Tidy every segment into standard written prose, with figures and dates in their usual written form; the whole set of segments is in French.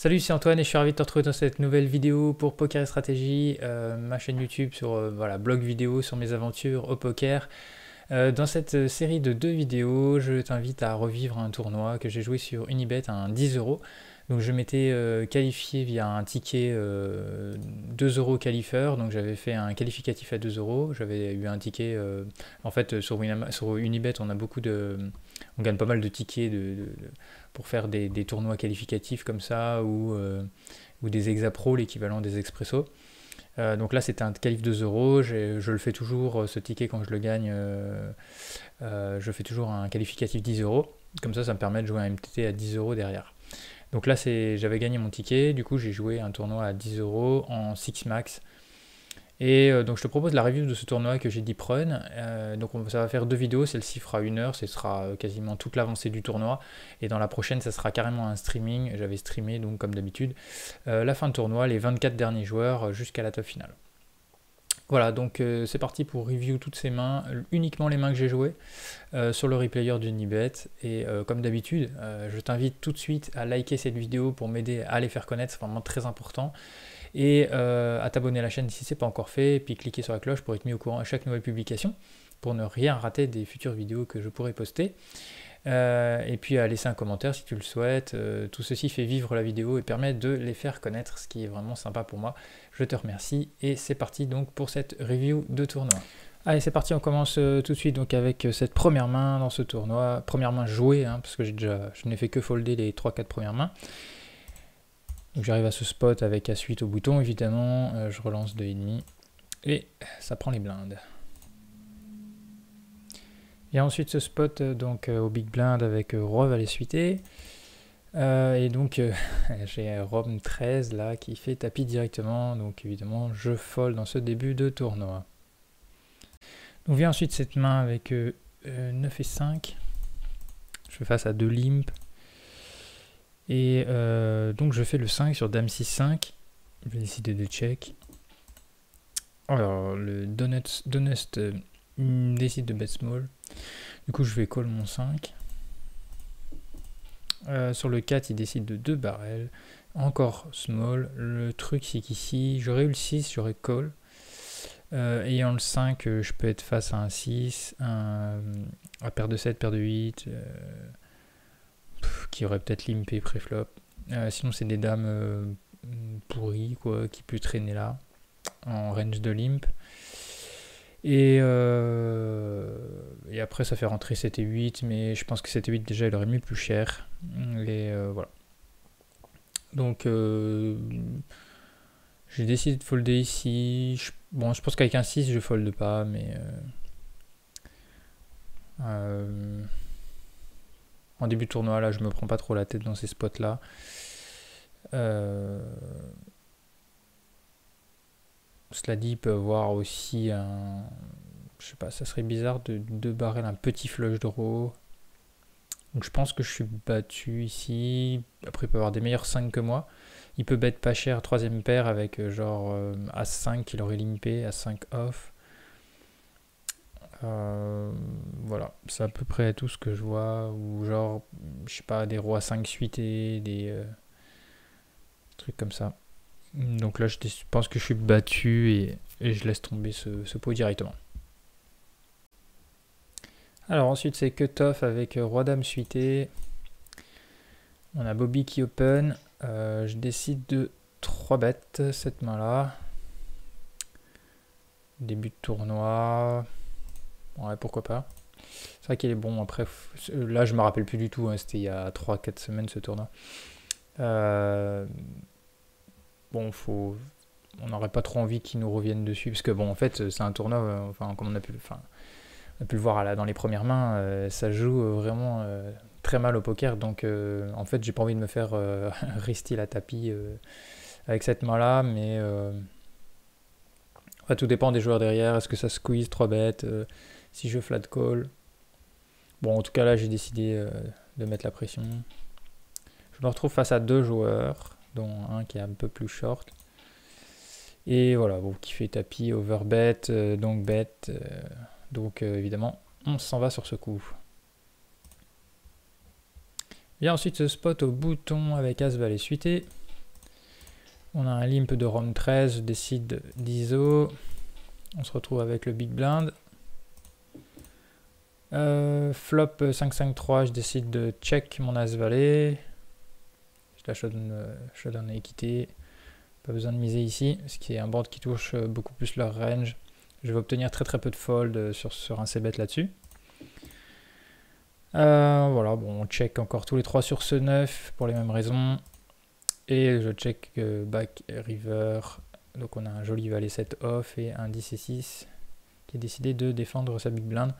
Salut, c'est Antoine et je suis ravi de te retrouver dans cette nouvelle vidéo pour Poker et Stratégie, ma chaîne YouTube sur voilà, blog vidéo sur mes aventures au poker. Dans cette série de 2 vidéos, je t'invite à revivre un tournoi que j'ai joué sur Unibet à un 10 euros. Donc je m'étais qualifié via un ticket 2 euros qualifieur, donc j'avais fait un qualificatif à 2 euros, j'avais eu un ticket, en fait sur Unibet on gagne pas mal de tickets pour faire des tournois qualificatifs comme ça ou des Exapro, l'équivalent des Expresso. Donc là c'était un qualif 2 euros, je le fais toujours, ce ticket quand je le gagne, je fais toujours un qualificatif 10 euros, comme ça me permet de jouer un MTT à 10 euros derrière. Donc là j'avais gagné mon ticket, du coup j'ai joué un tournoi à 10 euros en 6 max. Et donc je te propose la review de ce tournoi que j'ai deep run. Donc ça va faire 2 vidéos, celle-ci fera 1 heure, ce sera quasiment toute l'avancée du tournoi. Et dans la prochaine, ça sera carrément un streaming, j'avais streamé donc comme d'habitude, la fin de tournoi, les 24 derniers joueurs jusqu'à la top finale. Voilà, donc c'est parti pour review toutes ces mains, uniquement les mains que j'ai jouées sur le replayer d'Unibet. Et comme d'habitude, je t'invite tout de suite à liker cette vidéo pour m'aider à les faire connaître, c'est vraiment très important. Et à t'abonner à la chaîne si ce n'est pas encore fait, et puis cliquer sur la cloche pour être mis au courant à chaque nouvelle publication, pour ne rien rater des futures vidéos que je pourrai poster. Et puis à laisser un commentaire si tu le souhaites. Tout ceci fait vivre la vidéo et permet de les faire connaître, ce qui est vraiment sympa pour moi. Je te remercie et c'est parti donc pour cette review de tournoi. Allez, c'est parti, on commence tout de suite donc avec cette première main dans ce tournoi. Première main jouée, hein, parce que je n'ai fait que folder les 3-4 premières mains. Donc j'arrive à ce spot avec à suite au bouton évidemment, je relance 2,5 et ça prend les blindes. Et ensuite ce spot donc au big blind avec roi valet suité. Et donc j'ai Rome 13 là qui fait tapis directement, donc évidemment je fold dans ce début de tournoi. Donc vient ensuite cette main avec 9 et 5. Je fais face à 2 limp. Et donc je fais le 5 sur dame 6-5. Je vais décider de check. Alors le Donut décide de bet small. Du coup je vais call mon 5. Sur le 4 il décide de 2 barrels. Encore small. Le truc c'est qu'ici j'aurais eu le 6, j'aurais call. Ayant le 5 je peux être face à un 6, à paire de 7, paire de 8. Qui aurait peut-être limpé pré-flop. Sinon c'est des dames pourries quoi, qui peut traîner là en range de limp. Et après ça fait rentrer 7 et 8, mais je pense que 7 et 8 déjà il aurait mis plus cher. Et voilà. Donc j'ai décidé de folder ici. Bon, je pense qu'avec un 6 je folde pas, mais en début de tournoi, là, je me prends pas trop la tête dans ces spots-là. Cela dit, il peut avoir aussi un... Je sais pas, ça serait bizarre de barrer un petit flush draw. Donc je pense que je suis battu ici. Après, il peut avoir des meilleurs 5 que moi. Il peut bet pas cher, 3ème paire avec genre As5 qu'il aurait limpé, As5 off. Voilà, c'est à peu près tout ce que je vois, ou genre, je sais pas, des rois 5 suités, des trucs comme ça. Donc là, je pense que je suis battu et je laisse tomber ce pot directement. Alors ensuite, c'est cut-off avec roi-dame suité. On a Bobby qui open. Je décide de 3 bêtes cette main-là. Début de tournoi. Ouais, pourquoi pas. C'est vrai qu'il est bon. Après, là, je me rappelle plus du tout. Hein, c'était il y a 3-4 semaines ce tournoi. Bon, on n'aurait pas trop envie qu'ils nous reviennent dessus. Parce que, bon, en fait, c'est un tournoi. Enfin, comme on a pu le voir dans les premières mains, ça joue vraiment très mal au poker. Donc, en fait, j'ai pas envie de me faire restyle à tapis avec cette main-là. Mais enfin, tout dépend des joueurs derrière. Est-ce que ça squeeze 3 bêtes si je flat call. Bon, en tout cas, là, j'ai décidé de mettre la pression. Je me retrouve face à 2 joueurs, dont un qui est un peu plus short. Et voilà, bon, qui fait tapis, overbet, donc bet. Donc, évidemment, on s'en va sur ce coup. Vient ensuite ce spot au bouton avec As valet suité. On a un limp de Rome 13, je décide d'ISO. On se retrouve avec le big blind. Flop 5-5-3, je décide de check mon as-valet. Je la showdown à équité. Pas besoin de miser ici, ce qui est un board qui touche beaucoup plus leur range. Je vais obtenir très peu de fold sur un c-bet là-dessus. Voilà, bon, on check encore tous les trois sur ce 9 pour les mêmes raisons. Et je check back river. Donc on a un joli valet 7 off et un 10 et 6 qui a décidé de défendre sa big blind.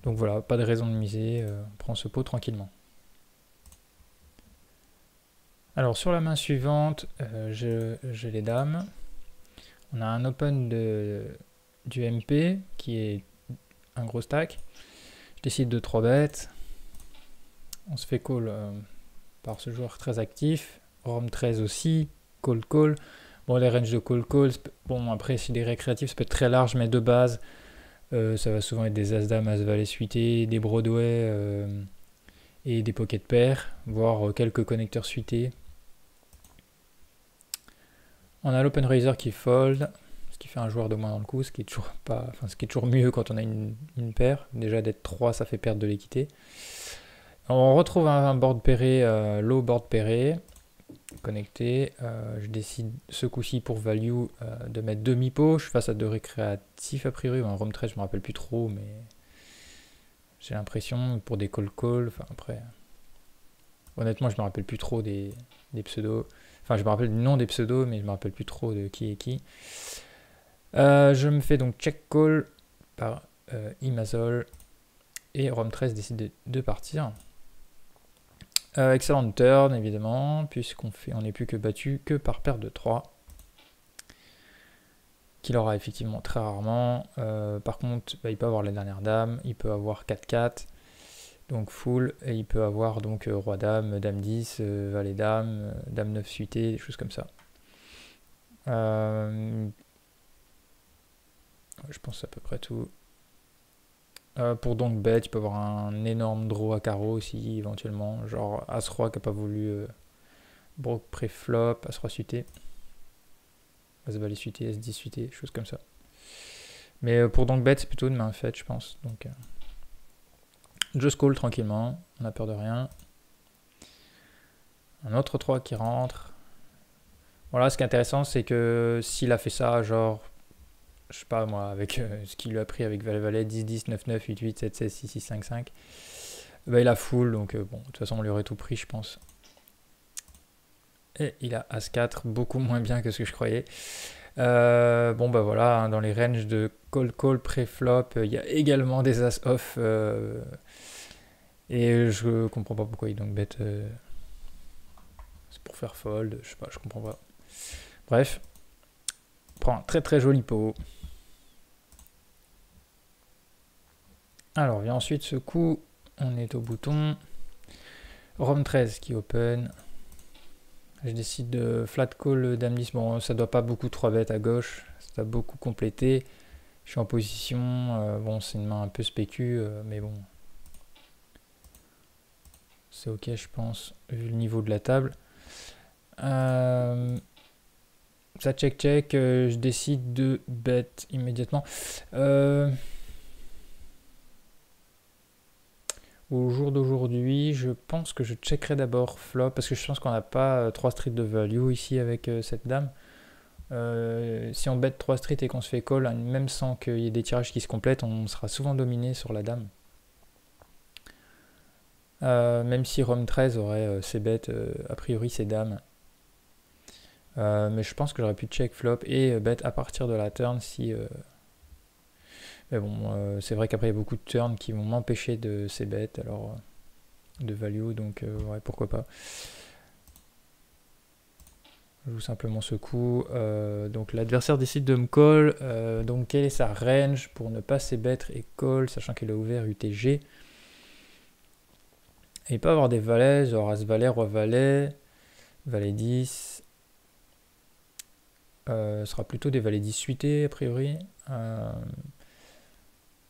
Donc voilà, pas de raison de miser, on prend ce pot tranquillement. Alors sur la main suivante, j'ai les dames. On a un open du MP qui est un gros stack. Je décide de 3 bêtes. On se fait call par ce joueur très actif. Rome 13 aussi, call. Bon, les ranges de call, bon après si des récréatifs ça peut être très large, mais de base ça va souvent être des as-dames, as-valet suités, des Broadway et des pocket pairs, voire quelques connecteurs suités. On a l'open raiser qui fold, ce qui fait un joueur de moins dans le coup, ce qui est toujours pas, enfin ce qui est toujours mieux quand on a une paire. Déjà d'être 3 ça fait perdre de l'équité. On retrouve un board pairé, low board pairé, connecté. Je décide ce coup-ci pour value de mettre demi-pot. Je suis face à 2 récréatifs a priori, ou un Rome 13, je me rappelle plus trop, mais j'ai l'impression pour des call, enfin après, honnêtement je me rappelle plus trop des pseudos. Enfin je me rappelle du nom des pseudos, mais je me rappelle plus trop de qui est qui. Je me fais donc check call par Imazol et Rome 13 décide de partir. Excellent turn évidemment, puisqu'on n'est plus que battu que par paire de 3. Qu'il aura effectivement très rarement. Par contre, il peut avoir la dernière dame, il peut avoir 4-4, donc full, et il peut avoir donc roi-dame, dame 10, valet-dame, dame 9 suité, des choses comme ça. Je pense c'est à peu près tout. Pour donc bet, il peut avoir un énorme draw à carreau aussi, éventuellement, genre As-Roi qui n'a pas voulu broke pré-flop, As-Roi suité, As-Valet suité, S10 suité, choses comme ça. Mais pour donc bet, c'est plutôt une main faite, je pense. Donc, just call tranquillement, on n'a peur de rien. Un autre 3 qui rentre. Voilà, ce qui est intéressant, c'est que s'il a fait ça, genre, je sais pas moi, avec ce qu'il lui a pris avec valet 10, 10, 9, 9, 8, 8, 7, 16, 6, 6, 5, 5, bah, il a full, donc bon, de toute façon, on lui aurait tout pris, je pense. Et il a As-4, beaucoup moins bien que ce que je croyais. Bon bah voilà, hein, dans les ranges de call pré-flop, il y a également des As-off. Et je comprends pas pourquoi il donc bet. C'est pour faire fold, je sais pas, je comprends pas. Bref, prend un très joli pot. Alors vient ensuite ce coup, on est au bouton. Rome 13 qui open. Je décide de flat call dame 10. Bon, ça doit pas beaucoup 3 bêtes à gauche. Ça doit beaucoup compléter. Je suis en position. Bon, c'est une main un peu spécu, mais bon. C'est ok, je pense, vu le niveau de la table. Ça check. Je décide de bet immédiatement. Au jour d'aujourd'hui, je pense que je checkerai d'abord flop parce que je pense qu'on n'a pas 3 streets de value ici avec cette dame. Si on bet 3 streets et qu'on se fait call, même sans qu'il y ait des tirages qui se complètent, on sera souvent dominé sur la dame. Même si Rome 13 aurait ses bêtes, a priori ses dames. Mais je pense que j'aurais pu check flop et bet à partir de la turn si... Mais bon, c'est vrai qu'après il y a beaucoup de turns qui vont m'empêcher de ces bêtes, alors de value, donc ouais, pourquoi pas. Je joue simplement ce coup. Donc l'adversaire décide de me call. Donc quelle est sa range pour ne pas s'ébêtre et call, sachant qu'il a ouvert UTG. Et il peut avoir des valets, genre As-Valet, Roi-Valet, Valet 10. Ce sera plutôt des valets 10 suités a priori.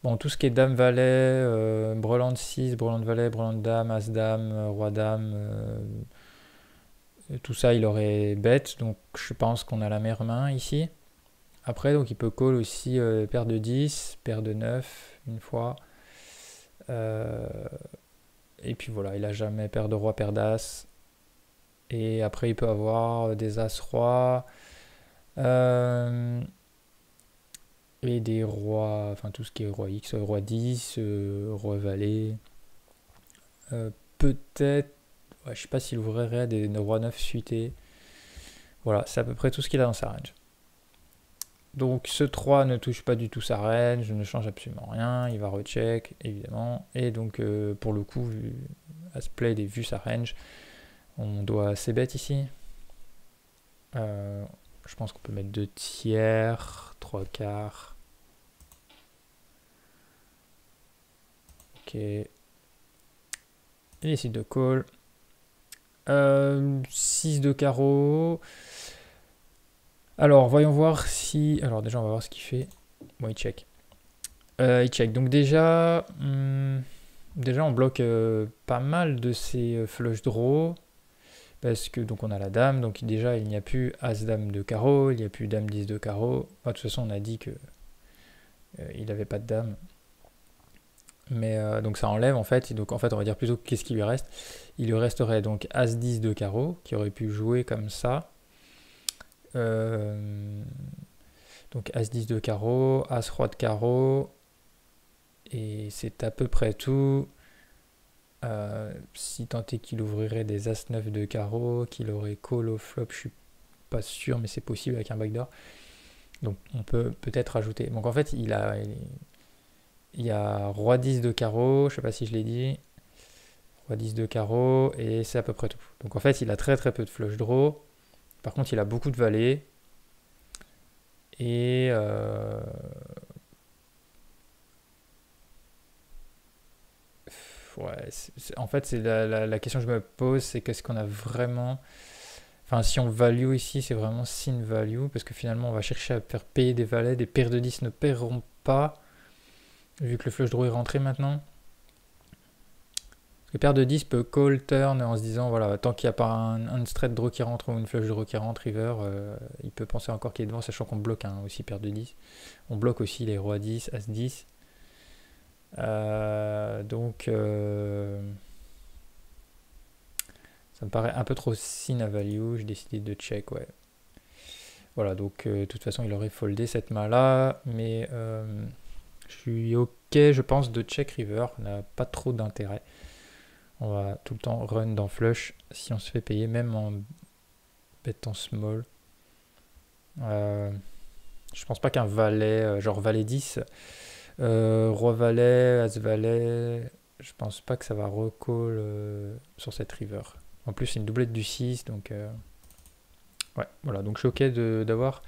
Bon, tout ce qui est Dame-Valet, Breland 6, Breland-Valet, Breland-Dame, As-Dame, Roi-Dame, tout ça il aurait bête, donc je pense qu'on a la meilleure main ici. Après donc il peut call aussi paire de 10, paire de 9 une fois. Et puis voilà, il a jamais paire de roi, paire d'as. Et après il peut avoir des as roi. Et des rois, enfin tout ce qui est roi X, roi 10, roi valet. Peut-être, ouais, je sais pas s'il ouvrirait des rois 9 suités. Voilà, c'est à peu près tout ce qu'il a dans sa range. Donc ce 3 ne touche pas du tout sa range, ne change absolument rien, il va recheck évidemment. Et donc pour le coup, vu As-Played et vu sa range, on doit c-bet ici. Je pense qu'on peut mettre 2 tiers, 3 quarts. Ok. Il décide de call. 6 de carreau. Alors, voyons voir si... Alors déjà, on va voir ce qu'il fait. Bon, il check. Il check. Donc déjà, on bloque pas mal de ses flush draw. Parce que donc on a la dame. Donc déjà, il n'y a plus As-Dame de carreau. Il n'y a plus Dame 10 de carreau. Enfin, de toute façon, on a dit que il n'avait pas de dame. Mais donc ça enlève en fait. Donc en fait, on va dire plutôt qu'est-ce qui lui reste. Il lui resterait donc As-10 de carreau, qui aurait pu jouer comme ça. Donc As-10 de carreau, As-Roi de carreau. Et c'est à peu près tout. Si tant est qu'il ouvrirait des As-9 de carreau, qu'il aurait call au flop, je suis pas sûr, mais c'est possible avec un backdoor. Donc on peut peut-être rajouter. Donc en fait, il y a Roi 10 de carreau, je sais pas si je l'ai dit. Roi 10 de carreau, et c'est à peu près tout. Donc en fait, il a très très peu de flush draw. Par contre, il a beaucoup de valets. Et ouais, en fait, c'est la question que je me pose, c'est qu'est-ce qu'on a vraiment... Enfin, si on value ici, c'est vraiment sin value, parce que finalement, on va chercher à faire payer des valets. Des paires de 10 ne paieront pas, vu que le flush draw est rentré maintenant. Parce que paire de 10 peut call turn en se disant, voilà, tant qu'il n'y a pas un straight draw qui rentre ou une flush draw qui rentre, river, il peut penser encore qu'il est devant, sachant qu'on bloque aussi paire de 10. On bloque aussi les rois 10, as 10. Donc ça me paraît un peu trop sin à value, j'ai décidé de check, ouais. Voilà, donc de toute façon il aurait foldé cette main là, mais je suis ok, je pense, de check river, on n'a pas trop d'intérêt. On va tout le temps run dans flush si on se fait payer, même en bettant small. Je pense pas qu'un valet, genre valet 10, roi valet, as valet, je pense pas que ça va recall sur cette river. En plus c'est une doublette du 6, donc ouais, voilà, donc je suis ok d'avoir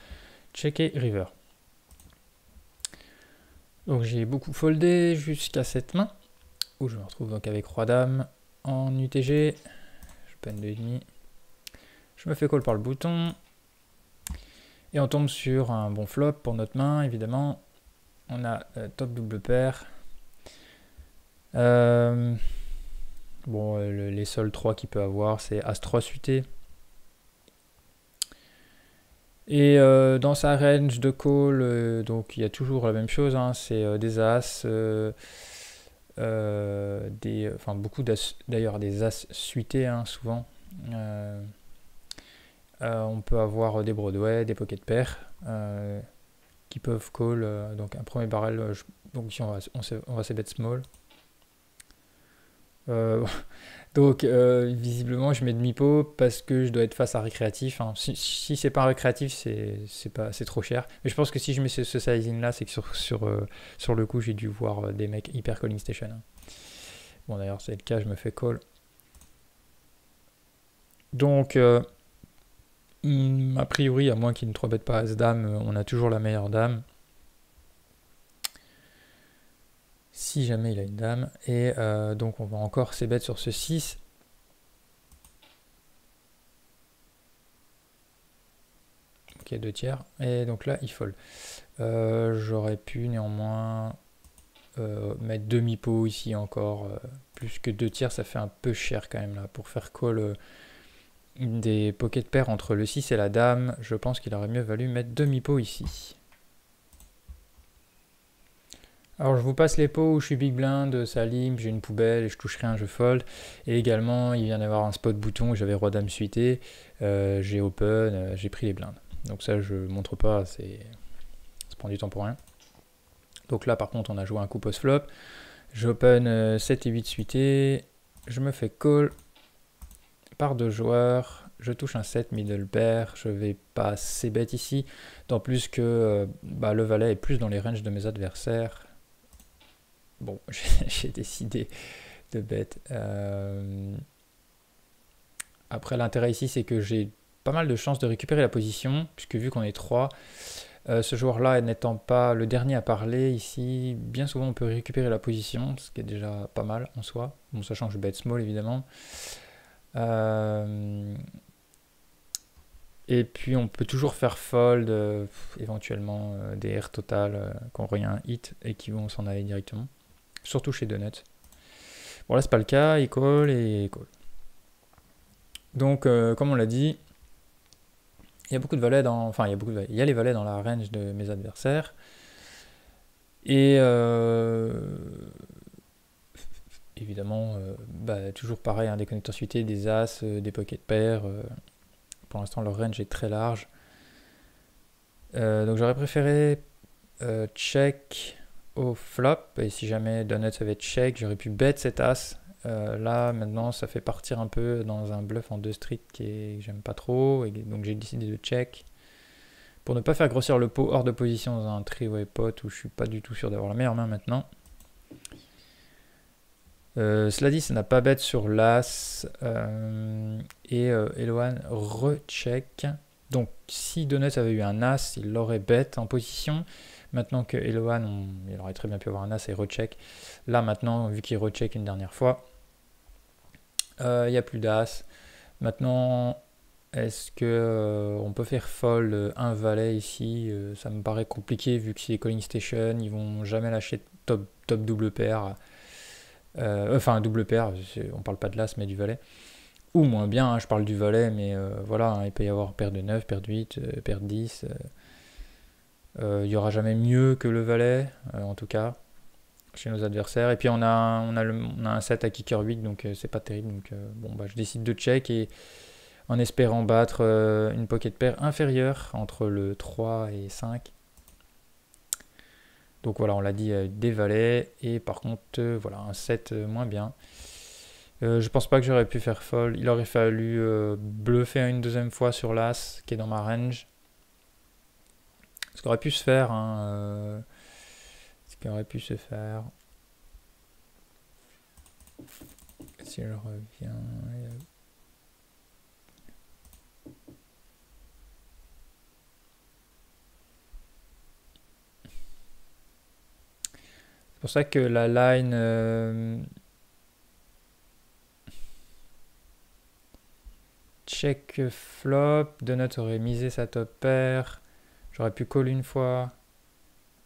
checké river. Donc j'ai beaucoup foldé jusqu'à cette main, où je me retrouve donc avec roi dame en UTG, je peine 2,5. Je me fais call par le bouton, et on tombe sur un bon flop pour notre main, évidemment. On a top double paire. Bon, les seuls 3 qu'il peut avoir, c'est As-3 suité. Et dans sa range de call, donc il y a toujours la même chose, hein, c'est des As, enfin beaucoup d'As, d'ailleurs des As suités, hein, souvent. On peut avoir des Broadway, des pocket pairs qui peuvent call. Donc un premier barrel, donc ici on va se bet small. Donc visiblement je mets demi-pot parce que je dois être face à récréatif, hein. Si c'est pas un récréatif, c'est trop cher, mais je pense que si je mets ce sizing là, c'est que sur le coup j'ai dû voir des mecs hyper calling station, hein. Bon d'ailleurs c'est le cas, je me fais call. Donc a priori, à moins qu'il ne 3-bet pas as dame, on a toujours la meilleure dame si jamais il a une dame, et donc on va encore c-bet sur ce 6. Ok, 2 tiers, et donc là il fold. J'aurais pu néanmoins mettre demi-pot ici encore, plus que 2 tiers, ça fait un peu cher quand même là, pour faire call des pocket pairs entre le 6 et la dame, je pense qu'il aurait mieux valu mettre demi-pot ici. Alors je vous passe les pots où je suis big blind, ça limpe, j'ai une poubelle et je touche rien, je fold. Et également il vient d'avoir un spot bouton où j'avais roi dame suité, j'ai open, j'ai pris les blindes. Donc ça je montre pas, ça prend du temps pour rien. Donc là par contre on a joué un coup post flop, j'open 7 et 8 suité, je me fais call par 2 joueurs, je touche un 7 middle pair, je vais pas assez bête ici, d'autant plus que le valet est plus dans les ranges de mes adversaires. Bon, j'ai décidé de bet. Après, l'intérêt ici, c'est que j'ai pas mal de chances de récupérer la position, puisque vu qu'on est 3, ce joueur-là n'étant pas le dernier à parler, ici, bien souvent on peut récupérer la position, ce qui est déjà pas mal en soi, bon, sachant que je bet small évidemment. Et puis on peut toujours faire fold, éventuellement des airs total qui ont rien hit et qui vont s'en aller directement. Surtout chez Donut. Bon là c'est pas le cas, il call et call. Donc comme on l'a dit, il y a beaucoup de valets dans. Enfin il y a les valets dans la range de mes adversaires. Et évidemment, toujours pareil, des connecteurs suités, des as, des pocket pairs. Pour l'instant leur range est très large. Donc j'aurais préféré check au flop, et si jamais Donut avait check, j'aurais pu bet cet as. Là maintenant ça fait partir un peu dans un bluff en 2 street que j'aime pas trop, et donc j'ai décidé de check pour ne pas faire grossir le pot hors de position dans un three-way pot où je suis pas du tout sûr d'avoir la meilleure main maintenant. Cela dit, ça n'a pas bet sur l'as, et Eloane recheck. Donc si Donut avait eu un as, il l'aurait bet en position. Maintenant que Eloane, il aurait très bien pu avoir un as et recheck. Là maintenant, vu qu'il recheck une dernière fois, il n'y a plus d'as. Maintenant, est-ce que on peut faire fold un valet ici? Ça me paraît compliqué vu que c'est calling station, ils vont jamais lâcher top double paire. Enfin double paire, on parle pas de l'as mais du valet. Ou moins bien, je parle du valet, mais voilà, il peut y avoir paire de 9, paire de 8, paire de 10. Il n'y aura jamais mieux que le valet, en tout cas, chez nos adversaires. Et puis on a un 7 à kicker 8, donc c'est pas terrible. Donc je décide de check et en espérant battre une pocket pair inférieure entre le 3 et 5. Donc voilà, on l'a dit, des valets. Et par contre, voilà, un 7 moins bien. Je pense pas que j'aurais pu faire fold. Il aurait fallu bluffer une deuxième fois sur l'as qui est dans ma range. Ce qui aurait pu se faire. Ce qui aurait pu se faire. Si je reviens. C'est pour ça que la line. Check flop. Donut aurait misé sa top pair. J'aurais pu call une fois.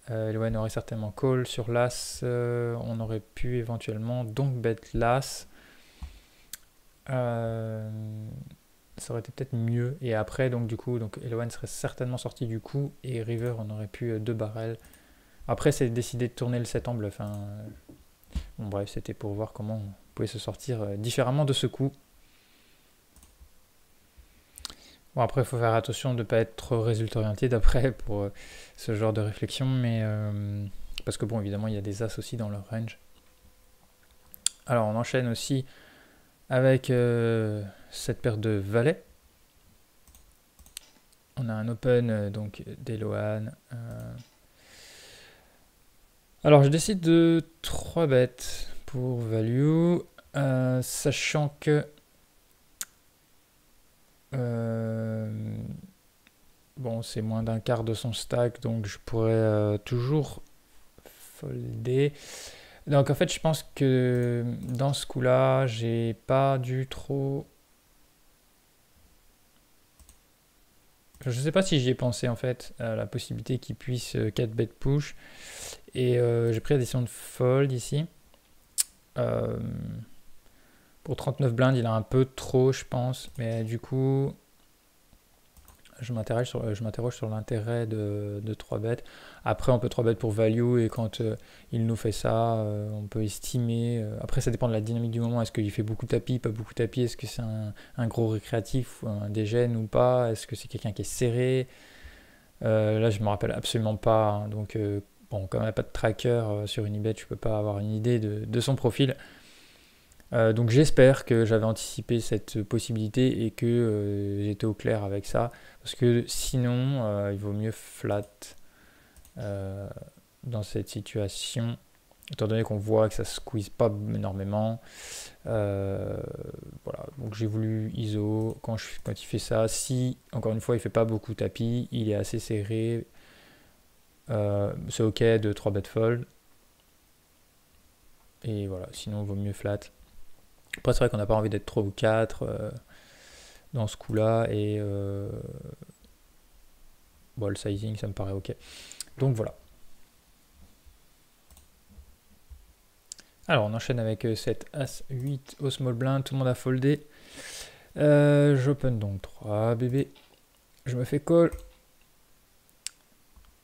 Eloane aurait certainement call sur l'as. On aurait pu éventuellement donc bet l'as. Ça aurait été peut-être mieux. Et après, donc du coup, Eloane serait certainement sorti du coup. Et River, on aurait pu 2 barrels. Après, c'est décidé de tourner le 7 en bluff. Bon, bref, c'était pour voir comment on pouvait se sortir différemment de ce coup. Bon, après, il faut faire attention de ne pas être trop résultat orienté d'après pour ce genre de réflexion, mais parce que bon, évidemment, il y a des as aussi dans leur range. Alors, on enchaîne aussi avec cette paire de valets. On a un open donc d'Eloane. Alors, je décide de 3 bêtes pour value, sachant que bon, c'est moins d'un quart de son stack, donc je pourrais toujours folder. Donc en fait, je pense que dans ce coup-là, j'ai pas dû trop. Je sais pas si j'y ai pensé en fait, à la possibilité qu'il puisse 4 bet push. Et j'ai pris la décision de fold ici. Pour Pour 39 blindes, il a un peu trop, je pense. Mais du coup, je m'interroge sur l'intérêt de 3 bêtes. Après, on peut 3 bêtes pour value, et quand il nous fait ça, on peut estimer. Après, ça dépend de la dynamique du moment. Est-ce qu'il fait beaucoup de tapis, pas beaucoup de tapis? Est-ce que c'est un gros récréatif, ou un dégène ou pas? Est-ce que c'est quelqu'un qui est serré? Là, je me rappelle absolument pas, hein. Donc, bon, comme il n'y a pas de tracker sur Unibet, je peux pas avoir une idée de son profil. Donc j'espère que j'avais anticipé cette possibilité et que j'étais au clair avec ça, parce que sinon il vaut mieux flat dans cette situation, étant donné qu'on voit que ça squeeze pas énormément. Voilà, donc j'ai voulu ISO quand il fait ça. Si encore une fois il fait pas beaucoup tapis, il est assez serré, c'est ok de 3 bet fold, et voilà, sinon il vaut mieux flat. Après, c'est vrai qu'on n'a pas envie d'être 3 ou 4 dans ce coup-là, et bon, le sizing, ça me paraît ok. Donc voilà. Alors, on enchaîne avec cette As-8 au small blind, tout le monde a foldé. J'open donc 3 bébés. Je me fais call.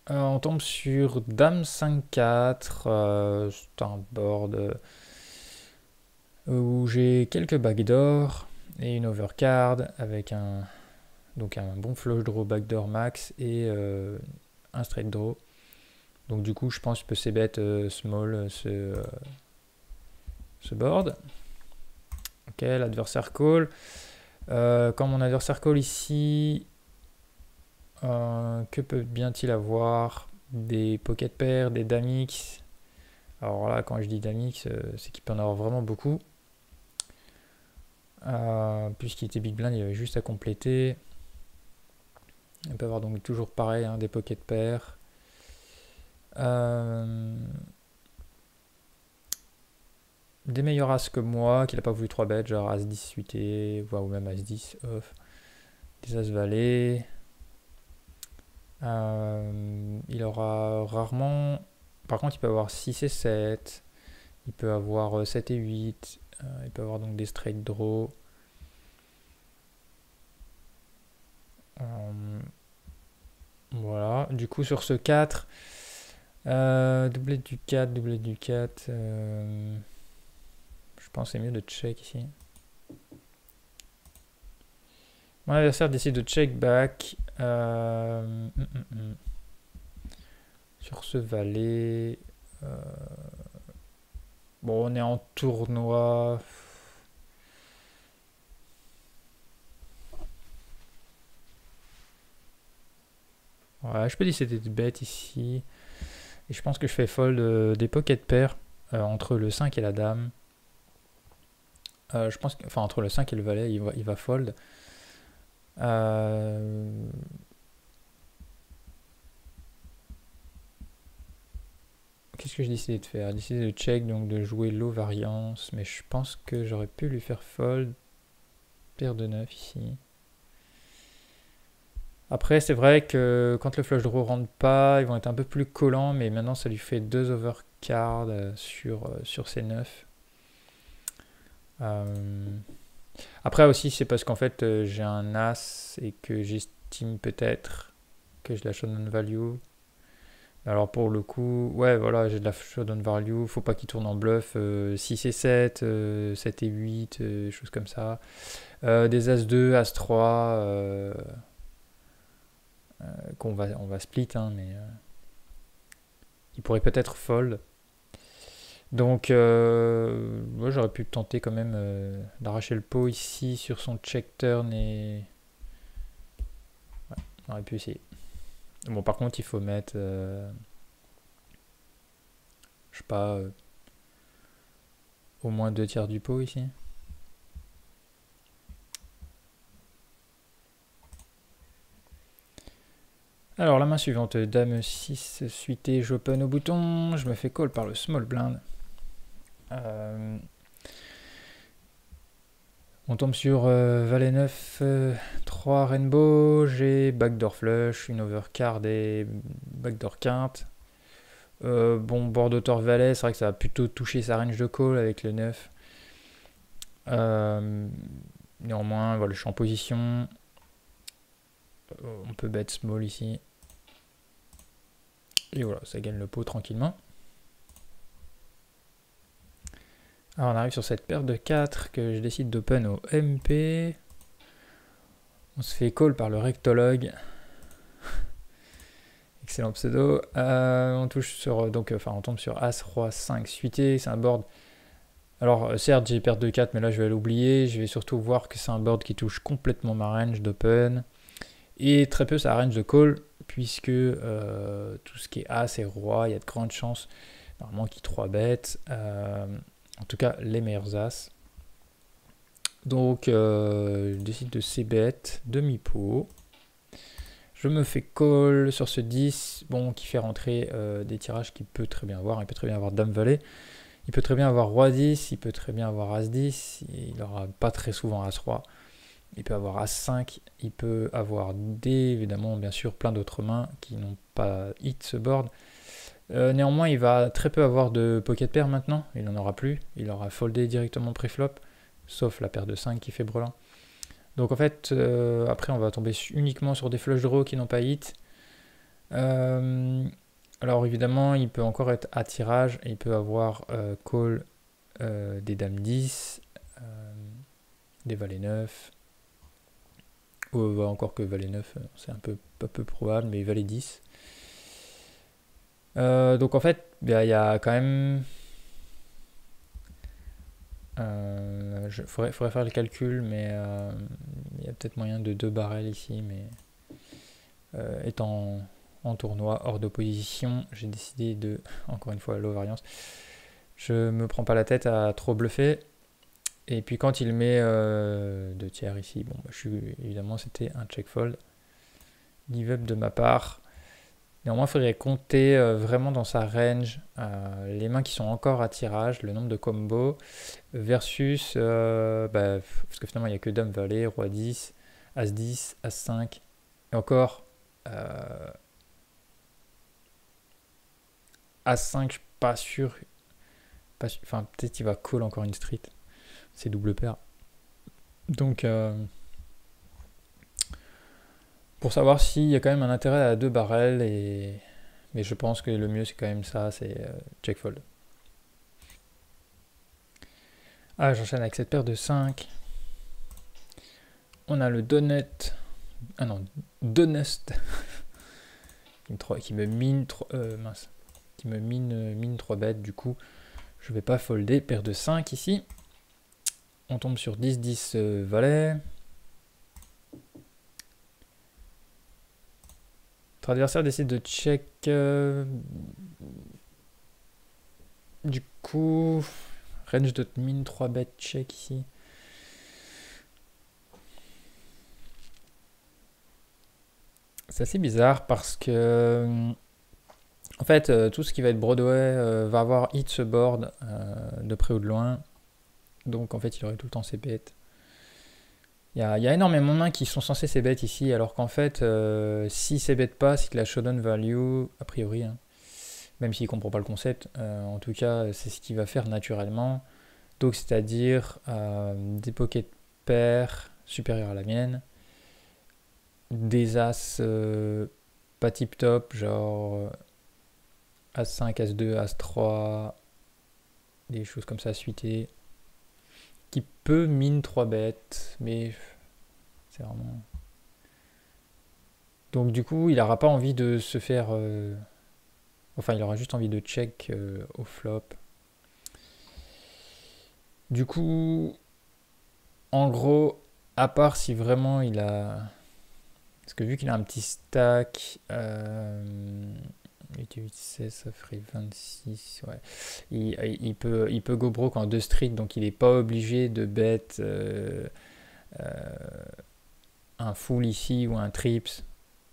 On tombe sur Dame 5-4. C'est un board où j'ai quelques backdoors et une overcard avec un bon flush draw backdoor max et un straight draw. Donc du coup je pense que je peux c-bet small ce board. Ok, l'adversaire call. Quand mon adversaire call ici, que peut bien-il avoir? Des pocket pairs, des dames X. Alors là, quand je dis dames X, c'est qu'il peut en avoir vraiment beaucoup. Puisqu'il était big blind, il avait juste à compléter. Il peut avoir donc toujours pareil, hein, des pocket pairs. Des meilleurs as que moi, qu'il n'a pas voulu 3 bêtes, genre as 10 suité, ou même as 10 off. Des as valet. Il aura rarement. Par contre, il peut avoir 6 et 7. Il peut avoir 7 et 8. Il peut avoir donc des straight draw. Voilà. Du coup, sur ce 4, doublette du 4, doublette du 4. Je pense que c'est mieux de check ici. Mon adversaire décide de check back. Sur ce valet. Bon, on est en tournoi. Ouais, je peux décider de bet ici. Et je pense que je fais fold des pocket pairs entre le 5 et la dame. Je pense que, enfin, entre le 5 et le valet, il va fold. Qu'est-ce que j'ai décidé de faire? J'ai décidé de check, donc de jouer low variance, mais je pense que j'aurais pu lui faire fold. Paire de 9 ici. Après, c'est vrai que quand le flush draw rentre pas, ils vont être un peu plus collants, mais maintenant ça lui fait 2 overcards sur ces 9. Après aussi, c'est parce qu'en fait j'ai un as et que j'estime peut-être que je la showdown value. Alors pour le coup, ouais, voilà, j'ai de la showdown value, faut pas qu'il tourne en bluff 6 et 7, 7 et 8, choses comme ça. Des As-2, As-3, on va split, hein, mais il pourrait peut-être fold. Donc, moi j'aurais pu tenter quand même d'arracher le pot ici sur son check turn, et ouais, on aurait pu essayer. Bon, par contre, il faut mettre, je sais pas, au moins 2 tiers du pot ici. Alors, la main suivante, dame 6 suité, j'open au bouton, je me fais call par le small blind. On tombe sur valet 9, 3 rainbow, j'ai backdoor flush, une overcard et backdoor quinte. Bon, board auteur valet, c'est vrai que ça va plutôt toucher sa range de call avec le 9. Néanmoins, voilà, je suis en position. On peut bet small ici. Et voilà, ça gagne le pot tranquillement. Alors on arrive sur cette paire de 4 que je décide d'open au MP. On se fait call par le rectologue. Excellent pseudo. On touche sur, donc, on tombe sur As, Roi, 5 suité. C'est un board. Alors certes j'ai paire de 4 mais là je vais l'oublier. Je vais surtout voir que c'est un board qui touche complètement ma range d'open. Et très peu sa range de call, puisque tout ce qui est As et Roi, il y a de grandes chances normalement qu'il 3 bêtes. En tout cas les meilleurs As. Donc je décide de c-bet, demi-pot. Je me fais call sur ce 10, bon, qui fait rentrer des tirages qu'il peut très bien avoir. Il peut très bien avoir Dame-Valet, il peut très bien avoir Roi-10, il peut très bien avoir As-10, il n'aura pas très souvent As-Roi. Il peut avoir As-5, il peut avoir D, évidemment, bien sûr, plein d'autres mains qui n'ont pas hit ce board. Néanmoins, il va très peu avoir de pocket pair maintenant, il n'en aura plus. Il aura foldé directement pré-flop, sauf la paire de 5 qui fait brelan. Donc en fait, après on va tomber uniquement sur des flush draws qui n'ont pas hit. Alors évidemment, il peut encore être à tirage, et il peut avoir call des dames 10, des valets 9, ou encore que valet 9, c'est un peu probable, mais valet 10. Donc en fait, il y a quand même... faudrait faire le calcul, mais il y a peut-être moyen de 2 barrels ici, mais étant en tournoi hors d'opposition, j'ai décidé de, encore une fois, low variance, je me prends pas la tête à trop bluffer. Et puis quand il met 2 tiers ici, bon, bah, évidemment c'était un check fold. Give up de ma part. Néanmoins, il faudrait compter vraiment dans sa range les mains qui sont encore à tirage, le nombre de combos, versus, parce que finalement il n'y a que Dame Valet, Roi 10, As 10, As 5, et encore As 5, je suis pas sûr, enfin peut-être il va call encore une street, c'est double paire. Donc pour savoir s'il y a quand même un intérêt à 2 barrels, mais je pense que le mieux c'est quand même ça, c'est check fold. Ah, j'enchaîne avec cette paire de 5. On a le Donut. Ah non, Donust. qui me mine 3, mince. Qui me mine 3 bêtes. Du coup, je vais pas folder. Paire de 5 ici. On tombe sur 10-10 valet. Notre adversaire décide de check. Du coup, range de mine 3 bêtes check ici. C'est assez bizarre parce que, en fait, tout ce qui va être Broadway va avoir hit ce board de près ou de loin. Donc en fait, il aurait tout le temps ses bêtes. Il y a énormément de mains qui sont censées ses bêtes ici, alors qu'en fait, si ces bêtes pas, c'est que la showdown value, a priori, hein, même s'il ne comprend pas le concept, en tout cas, c'est ce qu'il va faire naturellement. Donc c'est-à-dire des pocket pairs supérieurs à la mienne, des as pas tip top, genre As5, As2, As3, des choses comme ça suitées, qui peut mine 3 bêtes, mais c'est vraiment... Donc du coup, il n'aura pas envie de se faire... Enfin, il aura juste envie de check au flop. Du coup, en gros, à part si vraiment il a... Parce que vu qu'il a un petit stack... 8, 8, 16, ça ferait 26, ouais. Il peut go broke en 2 street, donc il n'est pas obligé de bet un full ici ou un trips.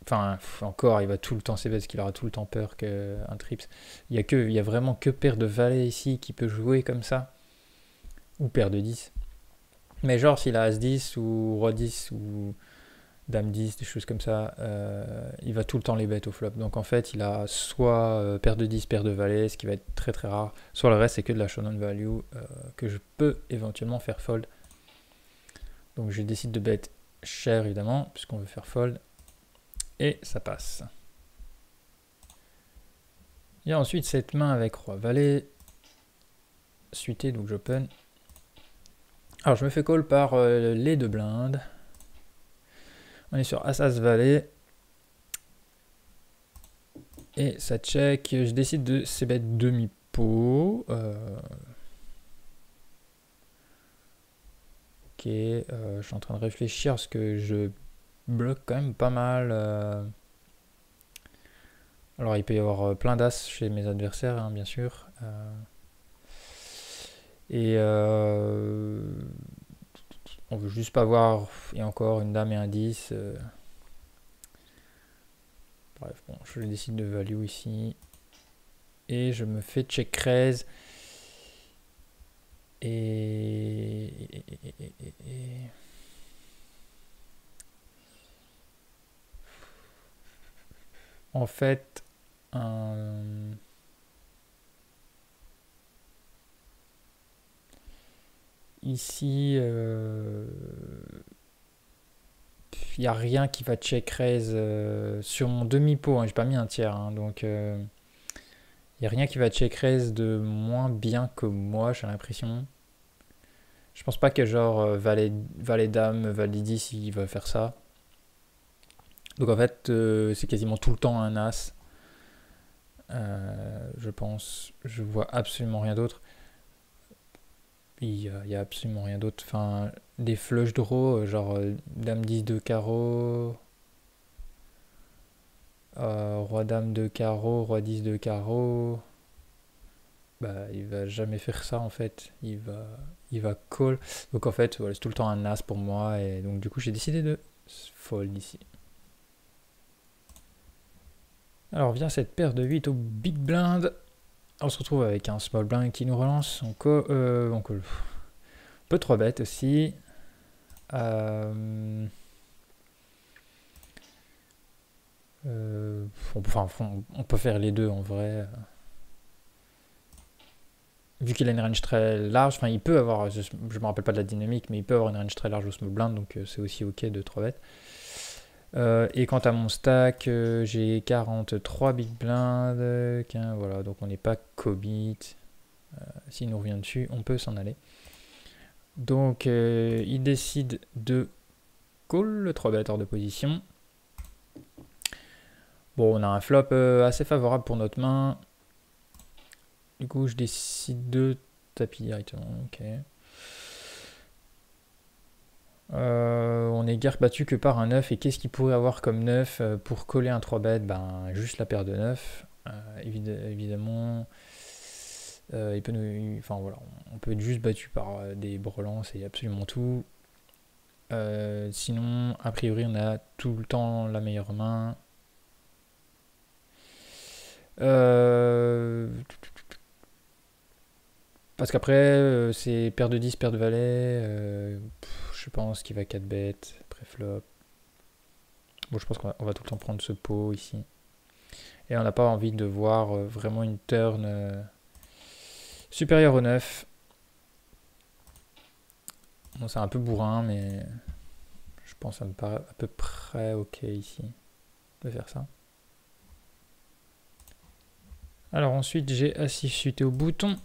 Enfin, encore, il va tout le temps c'est parce qu'il aura tout le temps peur qu'un trips. Il y a vraiment que paire de valet ici qui peut jouer comme ça. Ou paire de 10. Mais genre, s'il a As-10 ou Roi 10 ou Dame 10, des choses comme ça, il va tout le temps les bêtes au flop. Donc en fait, il a soit paire de 10, paire de valet, ce qui va être très très rare, soit le reste c'est que de la showdown value que je peux éventuellement faire fold Donc je décide de bet cher évidemment, puisqu'on veut faire fold. Et ça passe. Il y a ensuite cette main avec roi valet. Suité, donc j'open. Alors je me fais call par les 2 blindes. On est sur as valet. Et ça check. Je décide de c-bet demi-pot. Ok, je suis en train de réfléchir parce que je bloque quand même pas mal. Alors il peut y avoir plein d'as chez mes adversaires, hein, bien sûr. Et on veut juste pas voir, et encore une dame et un 10. Bref, bon, je décide de value ici. Et je me fais check raise. En fait, ici, il n'y a rien qui va check raise sur mon demi-pot. Hein, j'ai pas mis un tiers, hein, donc il n'y a rien qui va check raise de moins bien que moi, j'ai l'impression. Je pense pas que genre valet dame, valet 10, il va faire ça. Donc en fait, c'est quasiment tout le temps un as. Je pense. Je vois absolument rien d'autre. Il y a absolument rien d'autre. Enfin, des flush draw, genre dame 10 de carreau, roi dame de carreau, roi 10 de carreau. Bah, il va jamais faire ça en fait. Il va call. Donc en fait, voilà, c'est tout le temps un as pour moi. Et donc du coup, j'ai décidé de fold ici. Alors vient cette paire de 8 au big blind. On se retrouve avec un small blind qui nous relance. On call. On peut 3 bet aussi. On peut faire les deux en vrai. Vu qu'il a une range très large, enfin il peut avoir, je me rappelle pas de la dynamique, mais il peut avoir une range très large au small blind, donc c'est aussi ok de 3 bet. Et quant à mon stack, j'ai 43 big blind, voilà, donc on n'est pas commit. S'il nous revient dessus, on peut s'en aller. Donc il décide de call le 3 bet hors de position. Bon, on a un flop assez favorable pour notre main. Du coup, je décide de tapis directement. Ok. On est guère battu que par un 9. Et qu'est-ce qu'il pourrait avoir comme 9 pour coller un 3 bet? Ben, juste la paire de 9. Évidemment. Il peut nous, enfin, voilà, on peut être juste battu par des brelances et absolument tout. Sinon, a priori, on a tout le temps la meilleure main. Parce qu'après, c'est paire de 10, paire de valet. Je pense qu'il va 4 bêtes, pré-flop. Bon, je pense qu'on va tout le temps prendre ce pot ici. Et on n'a pas envie de voir vraiment une turn supérieure au 9. Bon, c'est un peu bourrin, mais je pense que ça me paraît à peu près ok ici de faire ça. Alors ensuite, j'ai assis suité au bouton.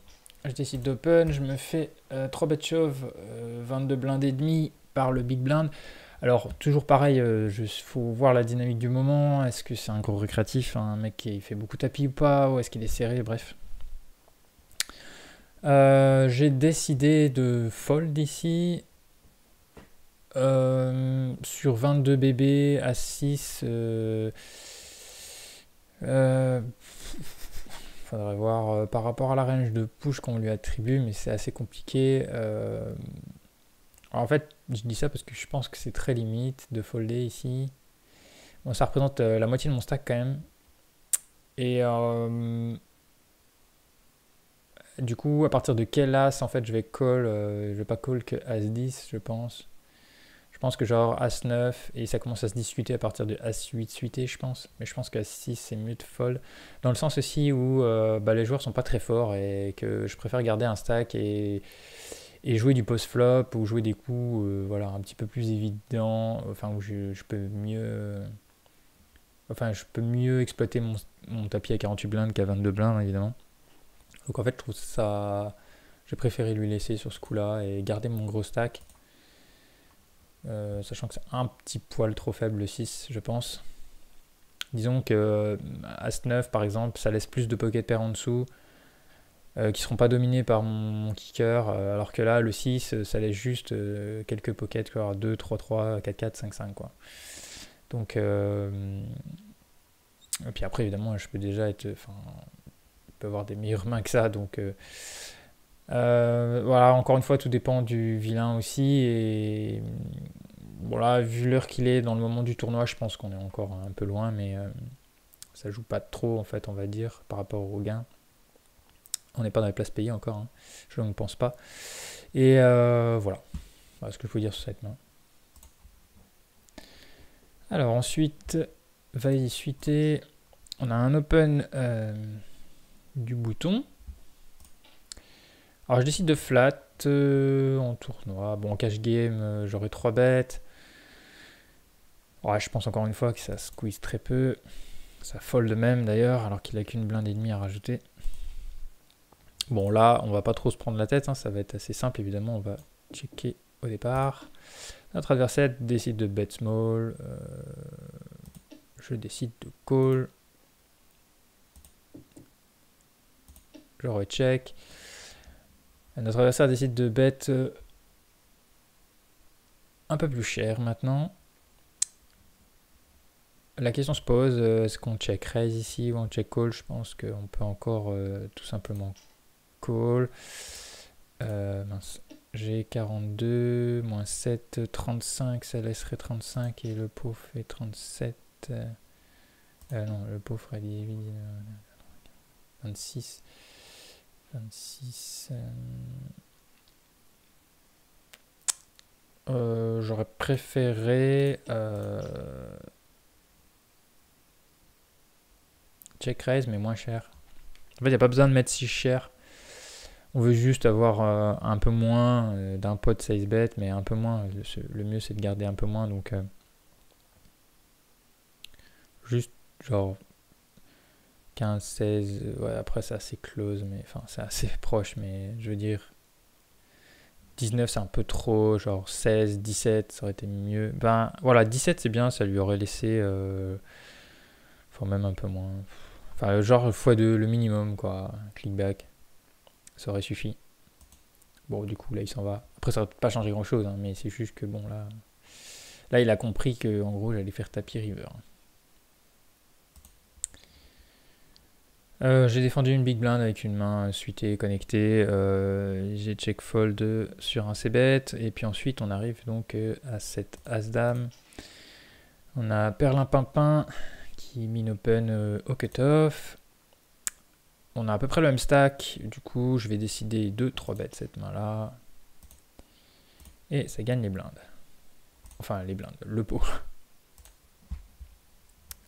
Je décide d'open, je me fais 3 bêtes chauves, 22 blindes et demi par le big blind. Alors toujours pareil, il faut voir la dynamique du moment. Est-ce que c'est un gros récréatif, un mec qui fait beaucoup tapis ou pas, ou est-ce qu'il est serré, bref. J'ai décidé de fold ici. Sur 22 bébés à 6. Faudrait voir par rapport à la range de push qu'on lui attribue, mais c'est assez compliqué. En fait, je dis ça parce que je pense que c'est très limite de folder ici. Bon, ça représente la moitié de mon stack quand même. Et du coup, à partir de quel as, en fait, je vais call, je vais pas call que As-10, je pense. Je pense que genre As-9, et ça commence à se discuter à partir de As-8 suité, je pense. Mais je pense qu'As-6, c'est mieux de fold. Dans le sens aussi où les joueurs sont pas très forts et que je préfère garder un stack et et jouer du post-flop ou jouer des coups voilà, un petit peu plus évidents, enfin où je peux mieux... Enfin, je peux mieux exploiter mon tapis à 48 blindes qu'à 22 blindes, évidemment. Donc en fait, je trouve ça... J'ai préféré lui laisser sur ce coup-là et garder mon gros stack. Sachant que c'est un petit poil trop faible le 6, je pense. Disons que As-9, par exemple, ça laisse plus de pocket pair en dessous, qui seront pas dominés par mon kicker, alors que là, le 6, ça laisse juste quelques pockets, quoi, 2, 3, 3, 4, 4, 5, 5, quoi. Donc, et puis après, évidemment, je peux déjà être... Enfin, je peux avoir des meilleures mains que ça, donc... voilà, encore une fois, tout dépend du vilain aussi, et... Voilà, vu l'heure qu'il est dans le moment du tournoi, je pense qu'on est encore un peu loin, mais ça joue pas trop, en fait, on va dire, par rapport au gain. On n'est pas dans les places payées encore, hein. Je ne pense pas. Et voilà ce que je peux dire sur cette main. Alors ensuite, va y suiter, on a un open du bouton. Alors je décide de flat en tournoi. Bon, en cash game, j'aurai 3 bêtes. Ouais, je pense encore une fois que ça squeeze très peu. Ça fold même d'ailleurs, alors qu'il n'a qu'une blinde et demie à rajouter. Bon, là, on va pas trop se prendre la tête, hein, ça va être assez simple, évidemment. On va checker au départ. Notre adversaire décide de bet small. Je décide de call. Je recheck. Notre adversaire décide de bet un peu plus cher maintenant. La question se pose, est-ce qu'on check raise ici ou on check call? Je pense qu'on peut encore tout simplement call. Mince. J'ai 42, moins 7, 35, ça laisserait 35 et le pauvre fait 37. Non, le pauvre ferait 26. 26. J'aurais préféré check raise, mais moins cher. En fait, il n'y a pas besoin de mettre si cher. On veut juste avoir un peu moins d'un pot size bet, mais un peu moins. Le mieux, c'est de garder un peu moins. Donc, juste genre 15, 16. Ouais, après, c'est assez close, mais enfin, c'est assez proche. Mais je veux dire, 19, c'est un peu trop. Genre 16, 17, ça aurait été mieux. Ben voilà, 17, c'est bien. Ça lui aurait laissé. Enfin, même un peu moins. Enfin, genre x2, le minimum, quoi. Clickback. Ça aurait suffi. Bon, du coup, là, il s'en va. Après, ça va pas changer grand-chose, hein, mais c'est juste que, bon, là, il a compris que, en gros, j'allais faire tapis river. J'ai défendu une big blind avec une main suitée, connectée. J'ai check fold sur un c-bet. Et puis ensuite, on arrive donc à cette as-dame. On a perlin-pimpin qui min open au cutoff. On a à peu près le même stack, du coup je vais décider de 3 bêtes cette main-là. Et ça gagne les blindes. Enfin les blindes, le pot.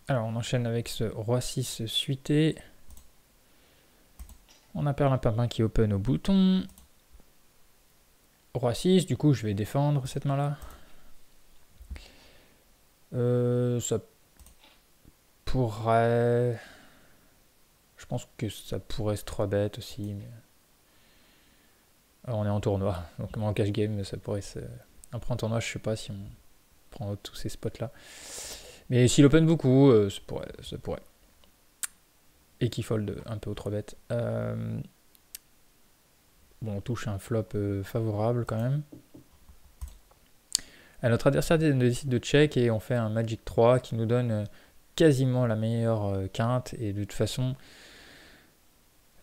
Alors on enchaîne avec ce roi 6 suité. On a perlin-pimpin qui open au bouton. Roi 6, du coup je vais défendre cette main-là. Ça pourrait... Je pense que ça pourrait se 3 bêtes aussi, mais... Alors on est en tournoi, donc en cash game, ça pourrait se... Après en tournoi, je sais pas si on prend tous ces spots-là. Mais s'il open beaucoup, ça pourrait. Et qu'il fold un peu aux 3 bêtes. Bon, on touche un flop favorable quand même. Notre adversaire décide de check et on fait un Magic 3 qui nous donne quasiment la meilleure quinte. Et de toute façon...